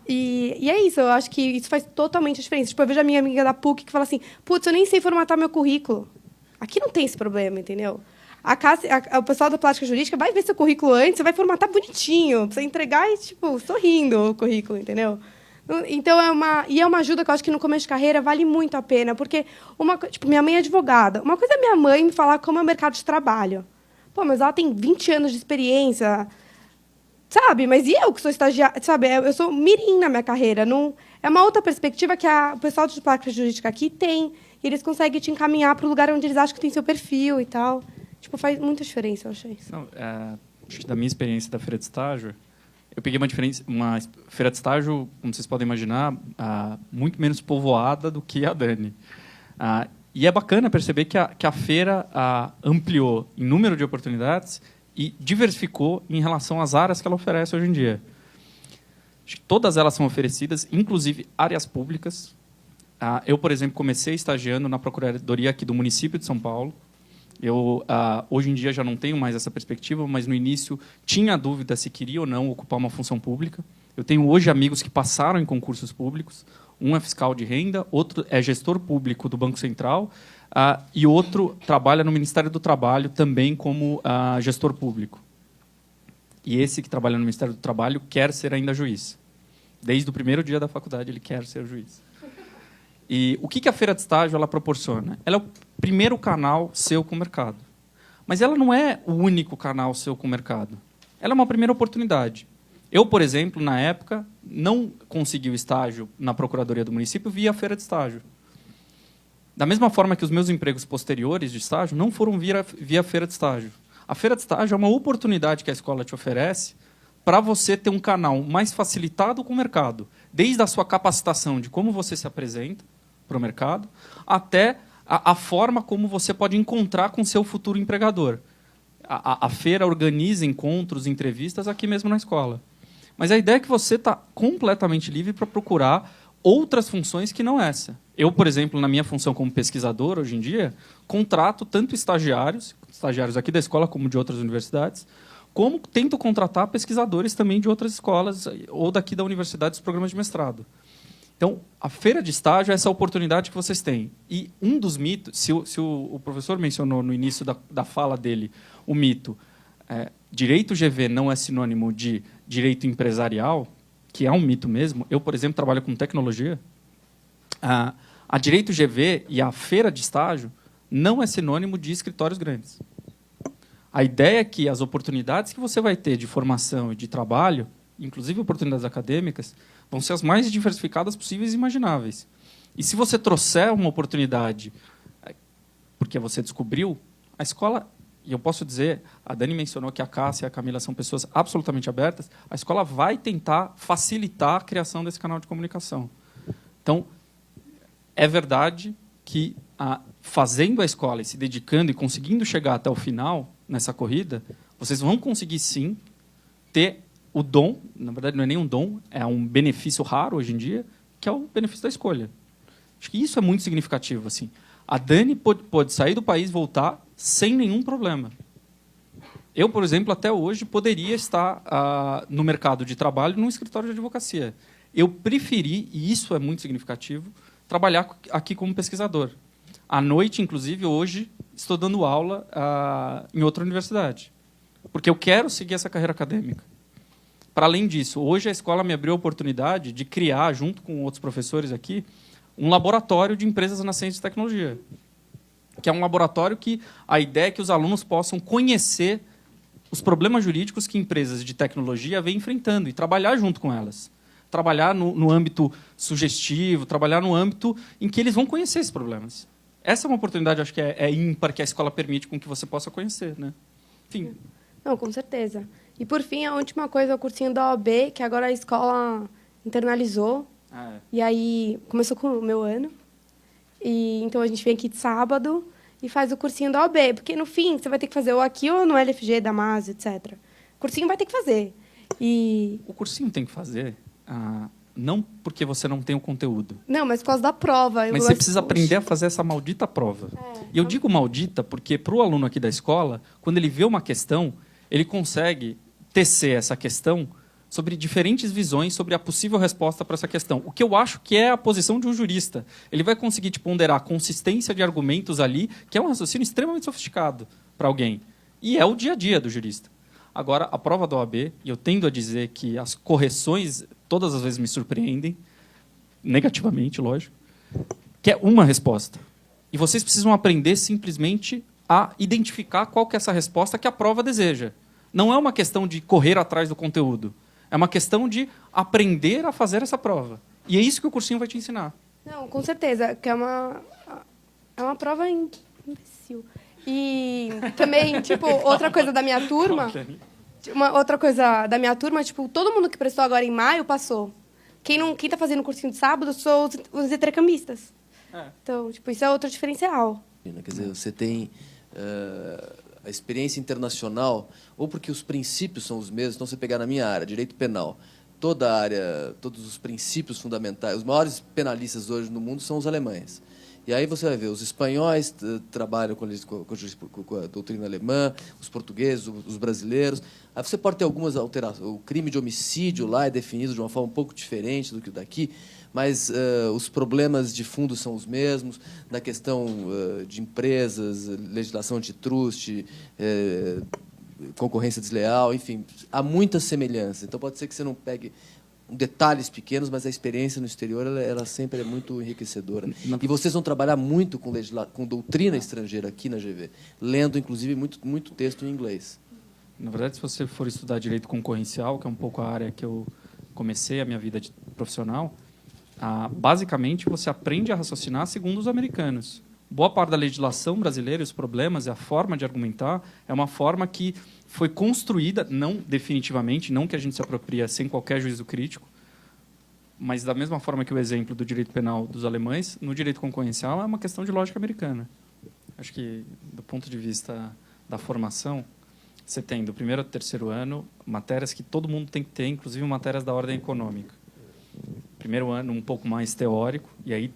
[SPEAKER 4] E é isso, eu acho que isso faz totalmente a diferença. Tipo, eu vejo a minha amiga da PUC que fala assim, putz, eu nem sei formatar meu currículo. Aqui não tem esse problema, entendeu? O pessoal da plástica jurídica vai ver seu currículo antes, você vai formatar bonitinho, pra você entregar e, tipo, sorrindo o currículo, entendeu? Então, é uma ajuda que eu acho que no começo de carreira vale muito a pena, porque, tipo, minha mãe é advogada. Uma coisa é minha mãe me falar como é o mercado de trabalho. Pô, mas ela tem 20 anos de experiência, sabe? Mas e eu que sou estagiária, sabe? Eu sou mirim na minha carreira. Não, é uma outra perspectiva que o pessoal de plástica jurídica aqui tem. E eles conseguem te encaminhar para o lugar onde eles acham que tem seu perfil e tal. Tipo, faz muita diferença, eu achei isso.
[SPEAKER 2] Não, acho que da minha experiência da feira de estágio, eu peguei uma feira de estágio, como vocês podem imaginar, muito menos povoada do que a Dani. E é bacana perceber que a feira ampliou em número de oportunidades e diversificou em relação às áreas que ela oferece hoje em dia. Acho que todas elas são oferecidas, inclusive áreas públicas. Eu, por exemplo, comecei estagiando na Procuradoria aqui do município de São Paulo. Eu, hoje em dia, já não tenho mais essa perspectiva, mas, no início, tinha dúvida se queria ou não ocupar uma função pública. Eu tenho, hoje, amigos que passaram em concursos públicos. Um é fiscal de renda, outro é gestor público do Banco Central, e outro trabalha no Ministério do Trabalho, também como gestor público. E esse que trabalha no Ministério do Trabalho quer ser ainda juiz. Desde o primeiro dia da faculdade, ele quer ser juiz. E o que a feira de estágio ela proporciona? Ela é o primeiro canal seu com o mercado. Mas ela não é o único canal seu com o mercado. Ela é uma primeira oportunidade. Eu, por exemplo, na época, não consegui o estágio na Procuradoria do Município via feira de estágio. Da mesma forma que os meus empregos posteriores de estágio não foram via feira de estágio. A feira de estágio é uma oportunidade que a escola te oferece para você ter um canal mais facilitado com o mercado, desde a sua capacitação de como você se apresenta para o mercado, até a forma como você pode encontrar com seu futuro empregador. A feira organiza encontros, entrevistas aqui mesmo na escola. Mas a ideia é que você está completamente livre para procurar outras funções que não essa. Eu, por exemplo, na minha função como pesquisador, hoje em dia, contrato tanto estagiários aqui da escola como de outras universidades, como tento contratar pesquisadores também de outras escolas ou daqui da universidade dos programas de mestrado. Então, a feira de estágio é essa oportunidade que vocês têm. E um dos mitos, se o professor mencionou no início da fala dele, o mito, direito GV não é sinônimo de direito empresarial, que é um mito mesmo. Eu, por exemplo, trabalho com tecnologia. A direito GV e a feira de estágio não é sinônimo de escritórios grandes. A ideia é que as oportunidades que você vai ter de formação e de trabalho, inclusive oportunidades acadêmicas, vão ser as mais diversificadas possíveis e imagináveis. E se você trouxer uma oportunidade porque você descobriu, a escola, e eu posso dizer, a Dani mencionou que a Cássia e a Camila são pessoas absolutamente abertas, a escola vai tentar facilitar a criação desse canal de comunicação. Então, é verdade que fazendo a escola e se dedicando e conseguindo chegar até o final nessa corrida, vocês vão conseguir, sim, ter o dom, na verdade não é nem um dom, é um benefício raro hoje em dia, que é o benefício da escolha. Acho que isso é muito significativo. Assim. A Dani pode sair do país e voltar sem nenhum problema. Eu, por exemplo, até hoje poderia estar no mercado de trabalho num escritório de advocacia. Eu preferi, e isso é muito significativo, trabalhar aqui como pesquisador. À noite, inclusive, hoje, estou dando aula em outra universidade, porque eu quero seguir essa carreira acadêmica. Para além disso, hoje a escola me abriu a oportunidade de criar, junto com outros professores aqui, um laboratório de empresas na ciência e tecnologia, que é um laboratório que a ideia é que os alunos possam conhecer os problemas jurídicos que empresas de tecnologia vêm enfrentando e trabalhar junto com elas. Trabalhar no âmbito sugestivo, trabalhar no âmbito em que eles vão conhecer esses problemas. Essa é uma oportunidade, acho que é ímpar, que a escola permite com que você possa conhecer. Né? Enfim.
[SPEAKER 4] Não, com certeza. E, por fim, a última coisa, o cursinho da OAB, que agora a escola internalizou. E aí começou com o meu ano. E, então, a gente vem aqui de sábado e faz o cursinho da OAB. Porque, no fim, você vai ter que fazer ou aqui ou no LFG, da MAS, etc. O cursinho vai ter que fazer. E...
[SPEAKER 2] O cursinho tem que fazer... não porque você não tem o conteúdo.
[SPEAKER 4] Não, mas por causa da prova.
[SPEAKER 2] Mas você precisa aprender a fazer essa maldita prova. E eu digo maldita porque, para o aluno aqui da escola, quando ele vê uma questão, ele consegue tecer essa questão sobre diferentes visões sobre a possível resposta para essa questão. O que eu acho que é a posição de um jurista. Ele vai conseguir te ponderar a consistência de argumentos ali, que é um raciocínio extremamente sofisticado para alguém. E é o dia a dia do jurista. Agora, a prova da OAB, e eu tendo a dizer que as correções todas as vezes me surpreendem, negativamente, lógico, que é uma resposta. E vocês precisam aprender simplesmente a identificar qual que é essa resposta que a prova deseja. Não é uma questão de correr atrás do conteúdo. É uma questão de aprender a fazer essa prova. E é isso que o cursinho vai te ensinar.
[SPEAKER 4] Não, com certeza, que é uma prova imbecil. E também, tipo, outra coisa da minha turma... Uma outra coisa da minha turma, tipo, todo mundo que prestou agora em maio passou. Quem tá fazendo cursinho de sábado são os intercambistas. Então, tipo, isso é outro diferencial.
[SPEAKER 1] Quer dizer, você tem a experiência internacional, ou porque os princípios são os mesmos, então você pegar na minha área, direito penal, toda a área, todos os princípios fundamentais, os maiores penalistas hoje no mundo são os alemães. E aí você vai ver, os espanhóis trabalham com a doutrina alemã, os portugueses, os brasileiros. Aí você pode ter algumas alterações. O crime de homicídio lá é definido de uma forma um pouco diferente do que o daqui, mas os problemas de fundo são os mesmos, na questão de empresas, legislação antitruste, concorrência desleal, enfim, há muita semelhança. Então, pode ser que você não pegue detalhes pequenos, mas a experiência no exterior ela sempre é muito enriquecedora. E vocês vão trabalhar muito com doutrina estrangeira aqui na GV, lendo, inclusive, muito texto em inglês.
[SPEAKER 2] Na verdade, se você for estudar direito concorrencial, que é um pouco a área que eu comecei a minha vida profissional, basicamente você aprende a raciocinar segundo os americanos. Boa parte da legislação brasileira e os problemas e a forma de argumentar é uma forma que foi construída, não definitivamente, não que a gente se apropria sem qualquer juízo crítico, mas da mesma forma que o exemplo do direito penal dos alemães, no direito concorrencial é uma questão de lógica americana. Acho que, do ponto de vista da formação, você tem, do primeiro ao terceiro ano, matérias que todo mundo tem que ter, inclusive matérias da ordem econômica. Primeiro ano um pouco mais teórico, e aí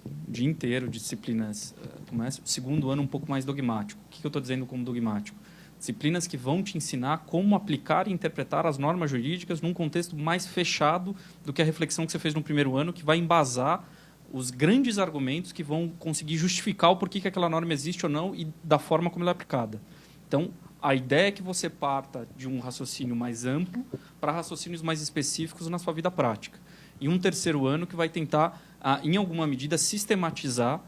[SPEAKER 2] o dia inteiro, disciplinas. O segundo ano um pouco mais dogmático. O que eu estou dizendo como dogmático? Disciplinas que vão te ensinar como aplicar e interpretar as normas jurídicas num contexto mais fechado do que a reflexão que você fez no primeiro ano, que vai embasar os grandes argumentos que vão conseguir justificar o porquê que aquela norma existe ou não e da forma como ela é aplicada. Então, a ideia é que você parta de um raciocínio mais amplo para raciocínios mais específicos na sua vida prática. E um terceiro ano que vai tentar, em alguma medida, sistematizar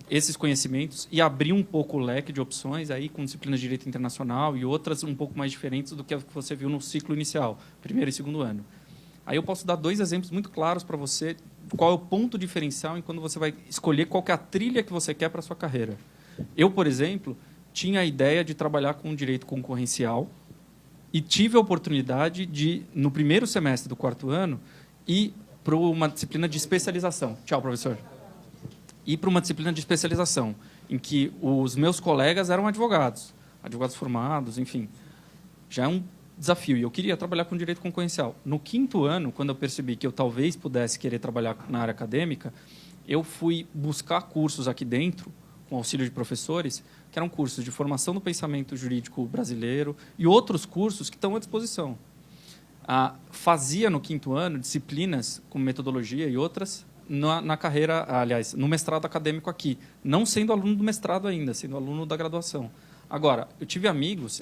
[SPEAKER 2] esses conhecimentos e abrir um pouco o leque de opções aí com disciplinas de direito internacional e outras um pouco mais diferentes do que você viu no ciclo inicial, primeiro e segundo ano. Aí eu posso dar 2 exemplos muito claros para você qual é o ponto diferencial em quando você vai escolher qual que é a trilha que você quer para a sua carreira. Eu, por exemplo, tinha a ideia de trabalhar com direito concorrencial e tive a oportunidade de, no primeiro semestre do 4º ano, ir para uma disciplina de especialização. Tchau, professor. Ir para uma disciplina de especialização, em que os meus colegas eram advogados formados, enfim. Já é um desafio, e eu queria trabalhar com direito concorrencial. No 5º ano, quando eu percebi que eu talvez pudesse querer trabalhar na área acadêmica, eu fui buscar cursos aqui dentro, com auxílio de professores, que eram cursos de formação do pensamento jurídico brasileiro e outros cursos que estão à disposição. Fazia, no 5º ano, disciplinas com metodologia e outras na carreira, aliás, no mestrado acadêmico aqui, não sendo aluno do mestrado ainda, sendo aluno da graduação. Agora, eu tive amigos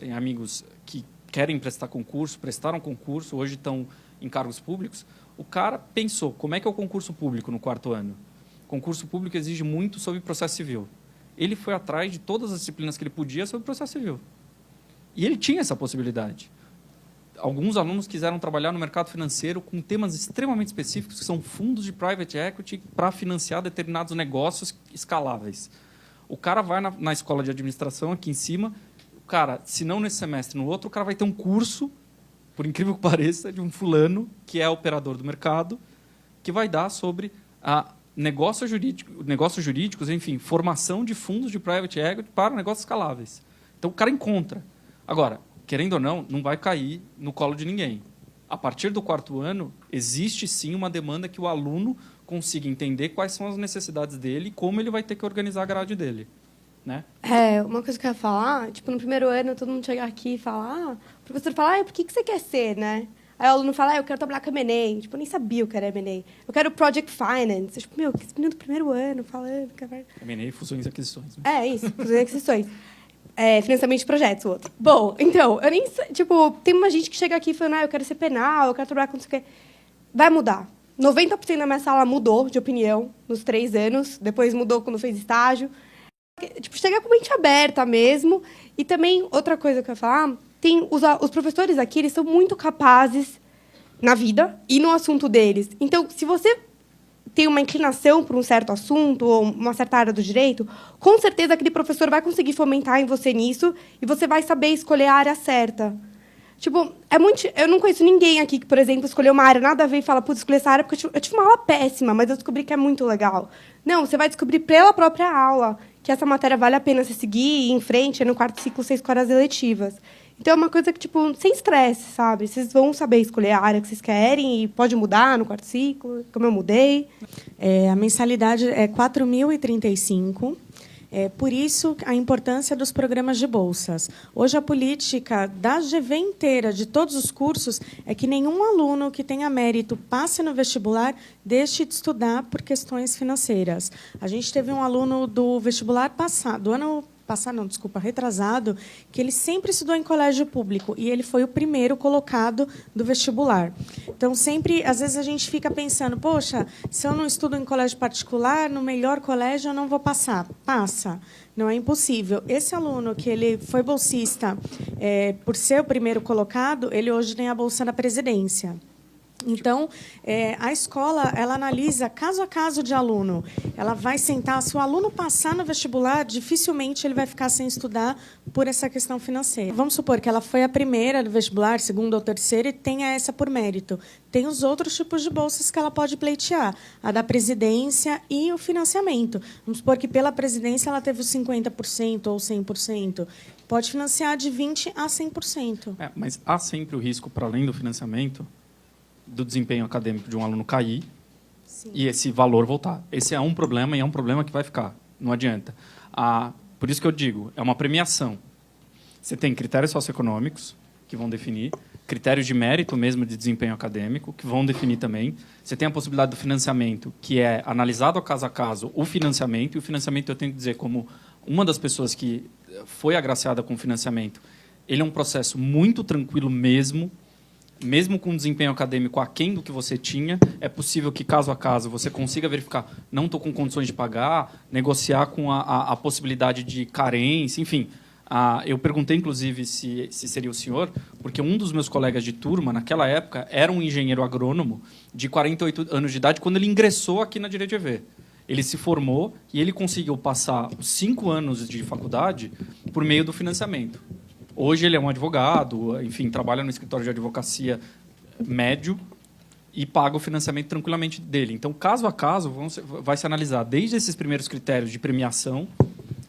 [SPEAKER 2] que querem prestar concurso, prestaram concurso, hoje estão em cargos públicos. O cara pensou, como é que é o concurso público no 4º ano? O concurso público exige muito sobre processo civil. Ele foi atrás de todas as disciplinas que ele podia sobre processo civil. E ele tinha essa possibilidade. Alguns alunos quiseram trabalhar no mercado financeiro com temas extremamente específicos, que são fundos de private equity para financiar determinados negócios escaláveis. O cara vai na escola de administração, aqui em cima, o cara, se não nesse semestre, no outro, o cara vai ter um curso, por incrível que pareça, de um fulano, que é operador do mercado, que vai dar sobre negócios jurídicos, enfim, formação de fundos de private equity para negócios escaláveis. Então, o cara encontra. Agora, querendo ou não, não vai cair no colo de ninguém. A partir do 4º ano, existe sim uma demanda que o aluno consiga entender quais são as necessidades dele e como ele vai ter que organizar a grade dele. Né?
[SPEAKER 4] Uma coisa que eu ia falar, tipo, no primeiro ano, todo mundo chega aqui e fala, o professor fala, por que você quer ser, né? Aí o aluno fala, eu quero trabalhar com M&A. Tipo, eu nem sabia o que era M&A. Eu quero Project Finance. Tipo, que esse menino do primeiro ano falando...
[SPEAKER 2] M&A, fusões e aquisições.
[SPEAKER 4] Né? Isso, fusões e aquisições. Financiamento de projetos, o outro. Bom, então, eu nem... Tipo, tem uma gente que chega aqui falando, eu quero ser penal, eu quero trabalhar com não sei o quê. Vai mudar. 90% da minha sala mudou de opinião nos 3 anos. Depois mudou quando fez estágio. Tipo, chega com mente aberta mesmo. E também, outra coisa que eu ia falar, tem os professores aqui, eles são muito capazes na vida e no assunto deles. Então, se você tem uma inclinação por um certo assunto ou uma certa área do direito, com certeza aquele professor vai conseguir fomentar em você nisso e você vai saber escolher a área certa. Tipo, eu não conheço ninguém aqui que, por exemplo, escolheu uma área nada a ver e fala, putz, escolhi essa área porque eu tive uma aula péssima, mas eu descobri que é muito legal. Não, você vai descobrir pela própria aula que essa matéria vale a pena você seguir e ir em frente no 4º ciclo, 6 horas eletivas. Então, é uma coisa que, tipo, sem estresse, sabe? Vocês vão saber escolher a área que vocês querem e pode mudar no 4º ciclo, como eu mudei.
[SPEAKER 3] A mensalidade é R$ 4.035. Por isso, a importância dos programas de bolsas. Hoje, a política da GV inteira, de todos os cursos, é que nenhum aluno que tenha mérito passe no vestibular deixe de estudar por questões financeiras. A gente teve um aluno do vestibular retrasado, que ele sempre estudou em colégio público e ele foi o primeiro colocado do vestibular. Então, sempre, às vezes, a gente fica pensando, poxa, se eu não estudo em colégio particular, no melhor colégio eu não vou passar. Passa. Não é impossível. Esse aluno que ele foi bolsista por ser o primeiro colocado, ele hoje tem a bolsa da presidência. Então, a escola ela analisa caso a caso de aluno. Ela vai sentar, se o aluno passar no vestibular, dificilmente ele vai ficar sem estudar por essa questão financeira. Vamos supor que ela foi a primeira do vestibular, segunda ou terceira, e tenha essa por mérito. Tem os outros tipos de bolsas que ela pode pleitear, a da presidência e o financiamento. Vamos supor que pela presidência ela teve os 50% ou 100%. Pode financiar de 20% a 100%.
[SPEAKER 2] Mas há sempre o risco, para além do financiamento, do desempenho acadêmico de um aluno cair
[SPEAKER 3] Sim.
[SPEAKER 2] e esse valor voltar. Esse é um problema e é um problema que vai ficar. Não adianta. Por isso que eu digo, é uma premiação. Você tem critérios socioeconômicos, que vão definir, critérios de mérito mesmo de desempenho acadêmico, que vão definir também. Você tem a possibilidade do financiamento, que é analisado caso a caso o financiamento, e o financiamento eu tenho que dizer como uma das pessoas que foi agraciada com financiamento, ele é um processo muito tranquilo mesmo com desempenho acadêmico aquém do que você tinha, é possível que, caso a caso, você consiga verificar, não estou com condições de pagar, negociar com a possibilidade de carência, enfim. Eu perguntei, inclusive, se seria o senhor, porque um dos meus colegas de turma, naquela época, era um engenheiro agrônomo de 48 anos de idade, quando ele ingressou aqui na Direito EV. Ele se formou e ele conseguiu passar 5 anos de faculdade por meio do financiamento. Hoje ele é um advogado, enfim, trabalha no escritório de advocacia médio e paga o financiamento tranquilamente dele. Então, caso a caso, vai se analisar desde esses primeiros critérios de premiação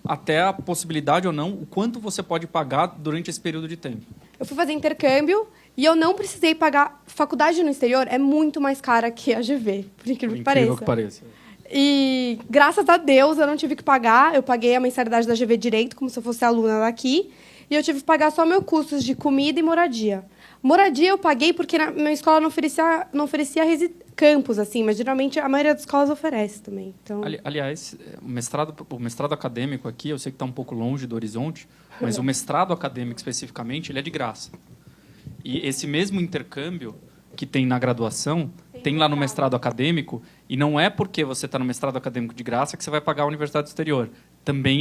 [SPEAKER 2] até a possibilidade ou não, o quanto você pode pagar durante esse período de tempo.
[SPEAKER 4] Eu fui fazer intercâmbio e eu não precisei pagar. Faculdade no exterior é muito mais cara que a GV, por incrível que pareça. E, graças a Deus, eu não tive que pagar. Eu paguei a mensalidade da GV Direito, como se eu fosse aluna daqui. E eu tive que pagar só meus custos de comida e moradia. Moradia eu paguei porque na minha escola não oferecia campus, assim, mas geralmente a maioria das escolas oferece também. Então...
[SPEAKER 2] Aliás, o mestrado acadêmico aqui, eu sei que está um pouco longe do horizonte, mas o mestrado acadêmico especificamente, ele é de graça. E esse mesmo intercâmbio que tem na graduação, tem lá no mestrado acadêmico, e não é porque você está no mestrado acadêmico de graça que você vai pagar a universidade do exterior. Também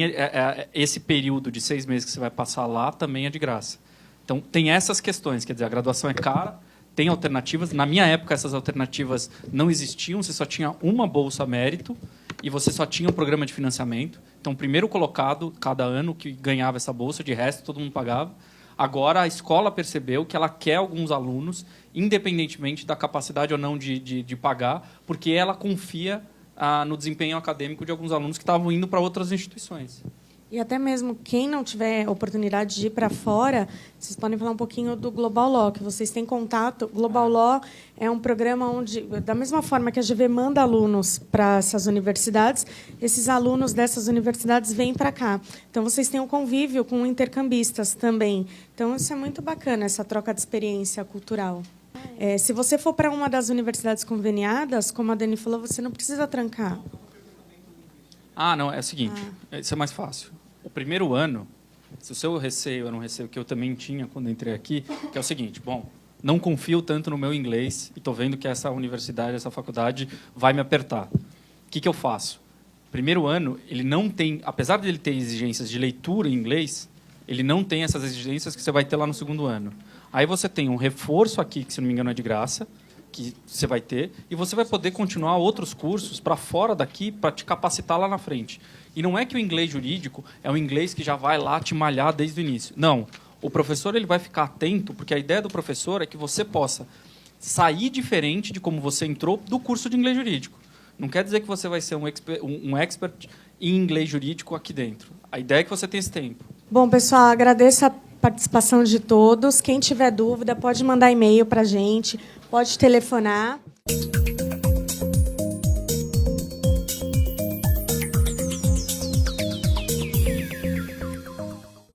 [SPEAKER 2] esse período de 6 meses que você vai passar lá também é de graça. Então, tem essas questões, quer dizer, a graduação é cara, tem alternativas. Na minha época, essas alternativas não existiam, você só tinha uma bolsa mérito e você só tinha um programa de financiamento. Então, o primeiro colocado, cada ano, que ganhava essa bolsa, de resto, todo mundo pagava. Agora, a escola percebeu que ela quer alguns alunos, independentemente da capacidade ou não de pagar, porque ela confia no desempenho acadêmico de alguns alunos que estavam indo para outras instituições.
[SPEAKER 3] E até mesmo quem não tiver oportunidade de ir para fora, vocês podem falar um pouquinho do Global Law, que vocês têm contato. Global Law é um programa onde, da mesma forma que a GV manda alunos para essas universidades, esses alunos dessas universidades vêm para cá. Então, vocês têm um convívio com intercambistas também. Então, isso é muito bacana, essa troca de experiência cultural. Se você for para uma das universidades conveniadas, como a Dani falou, você não precisa trancar.
[SPEAKER 2] Não, é o seguinte, isso é mais fácil. O primeiro ano, se o seu receio era um receio que eu também tinha quando entrei aqui, que é o seguinte, não confio tanto no meu inglês e estou vendo que essa universidade, essa faculdade vai me apertar. O que eu faço? Primeiro ano, ele não tem, apesar de ele ter exigências de leitura em inglês, ele não tem essas exigências que você vai ter lá no segundo ano. Aí você tem um reforço aqui, que se não me engano é de graça, que você vai ter, e você vai poder continuar outros cursos para fora daqui para te capacitar lá na frente. E não é que o inglês jurídico é um inglês que já vai lá te malhar desde o início. Não. O professor ele vai ficar atento, porque a ideia do professor é que você possa sair diferente de como você entrou do curso de inglês jurídico. Não quer dizer que você vai ser um expert em inglês jurídico aqui dentro. A ideia é que você tenha esse tempo.
[SPEAKER 3] Bom, pessoal, agradeço a participação de todos. Quem tiver dúvida, pode mandar e-mail para a gente, pode telefonar.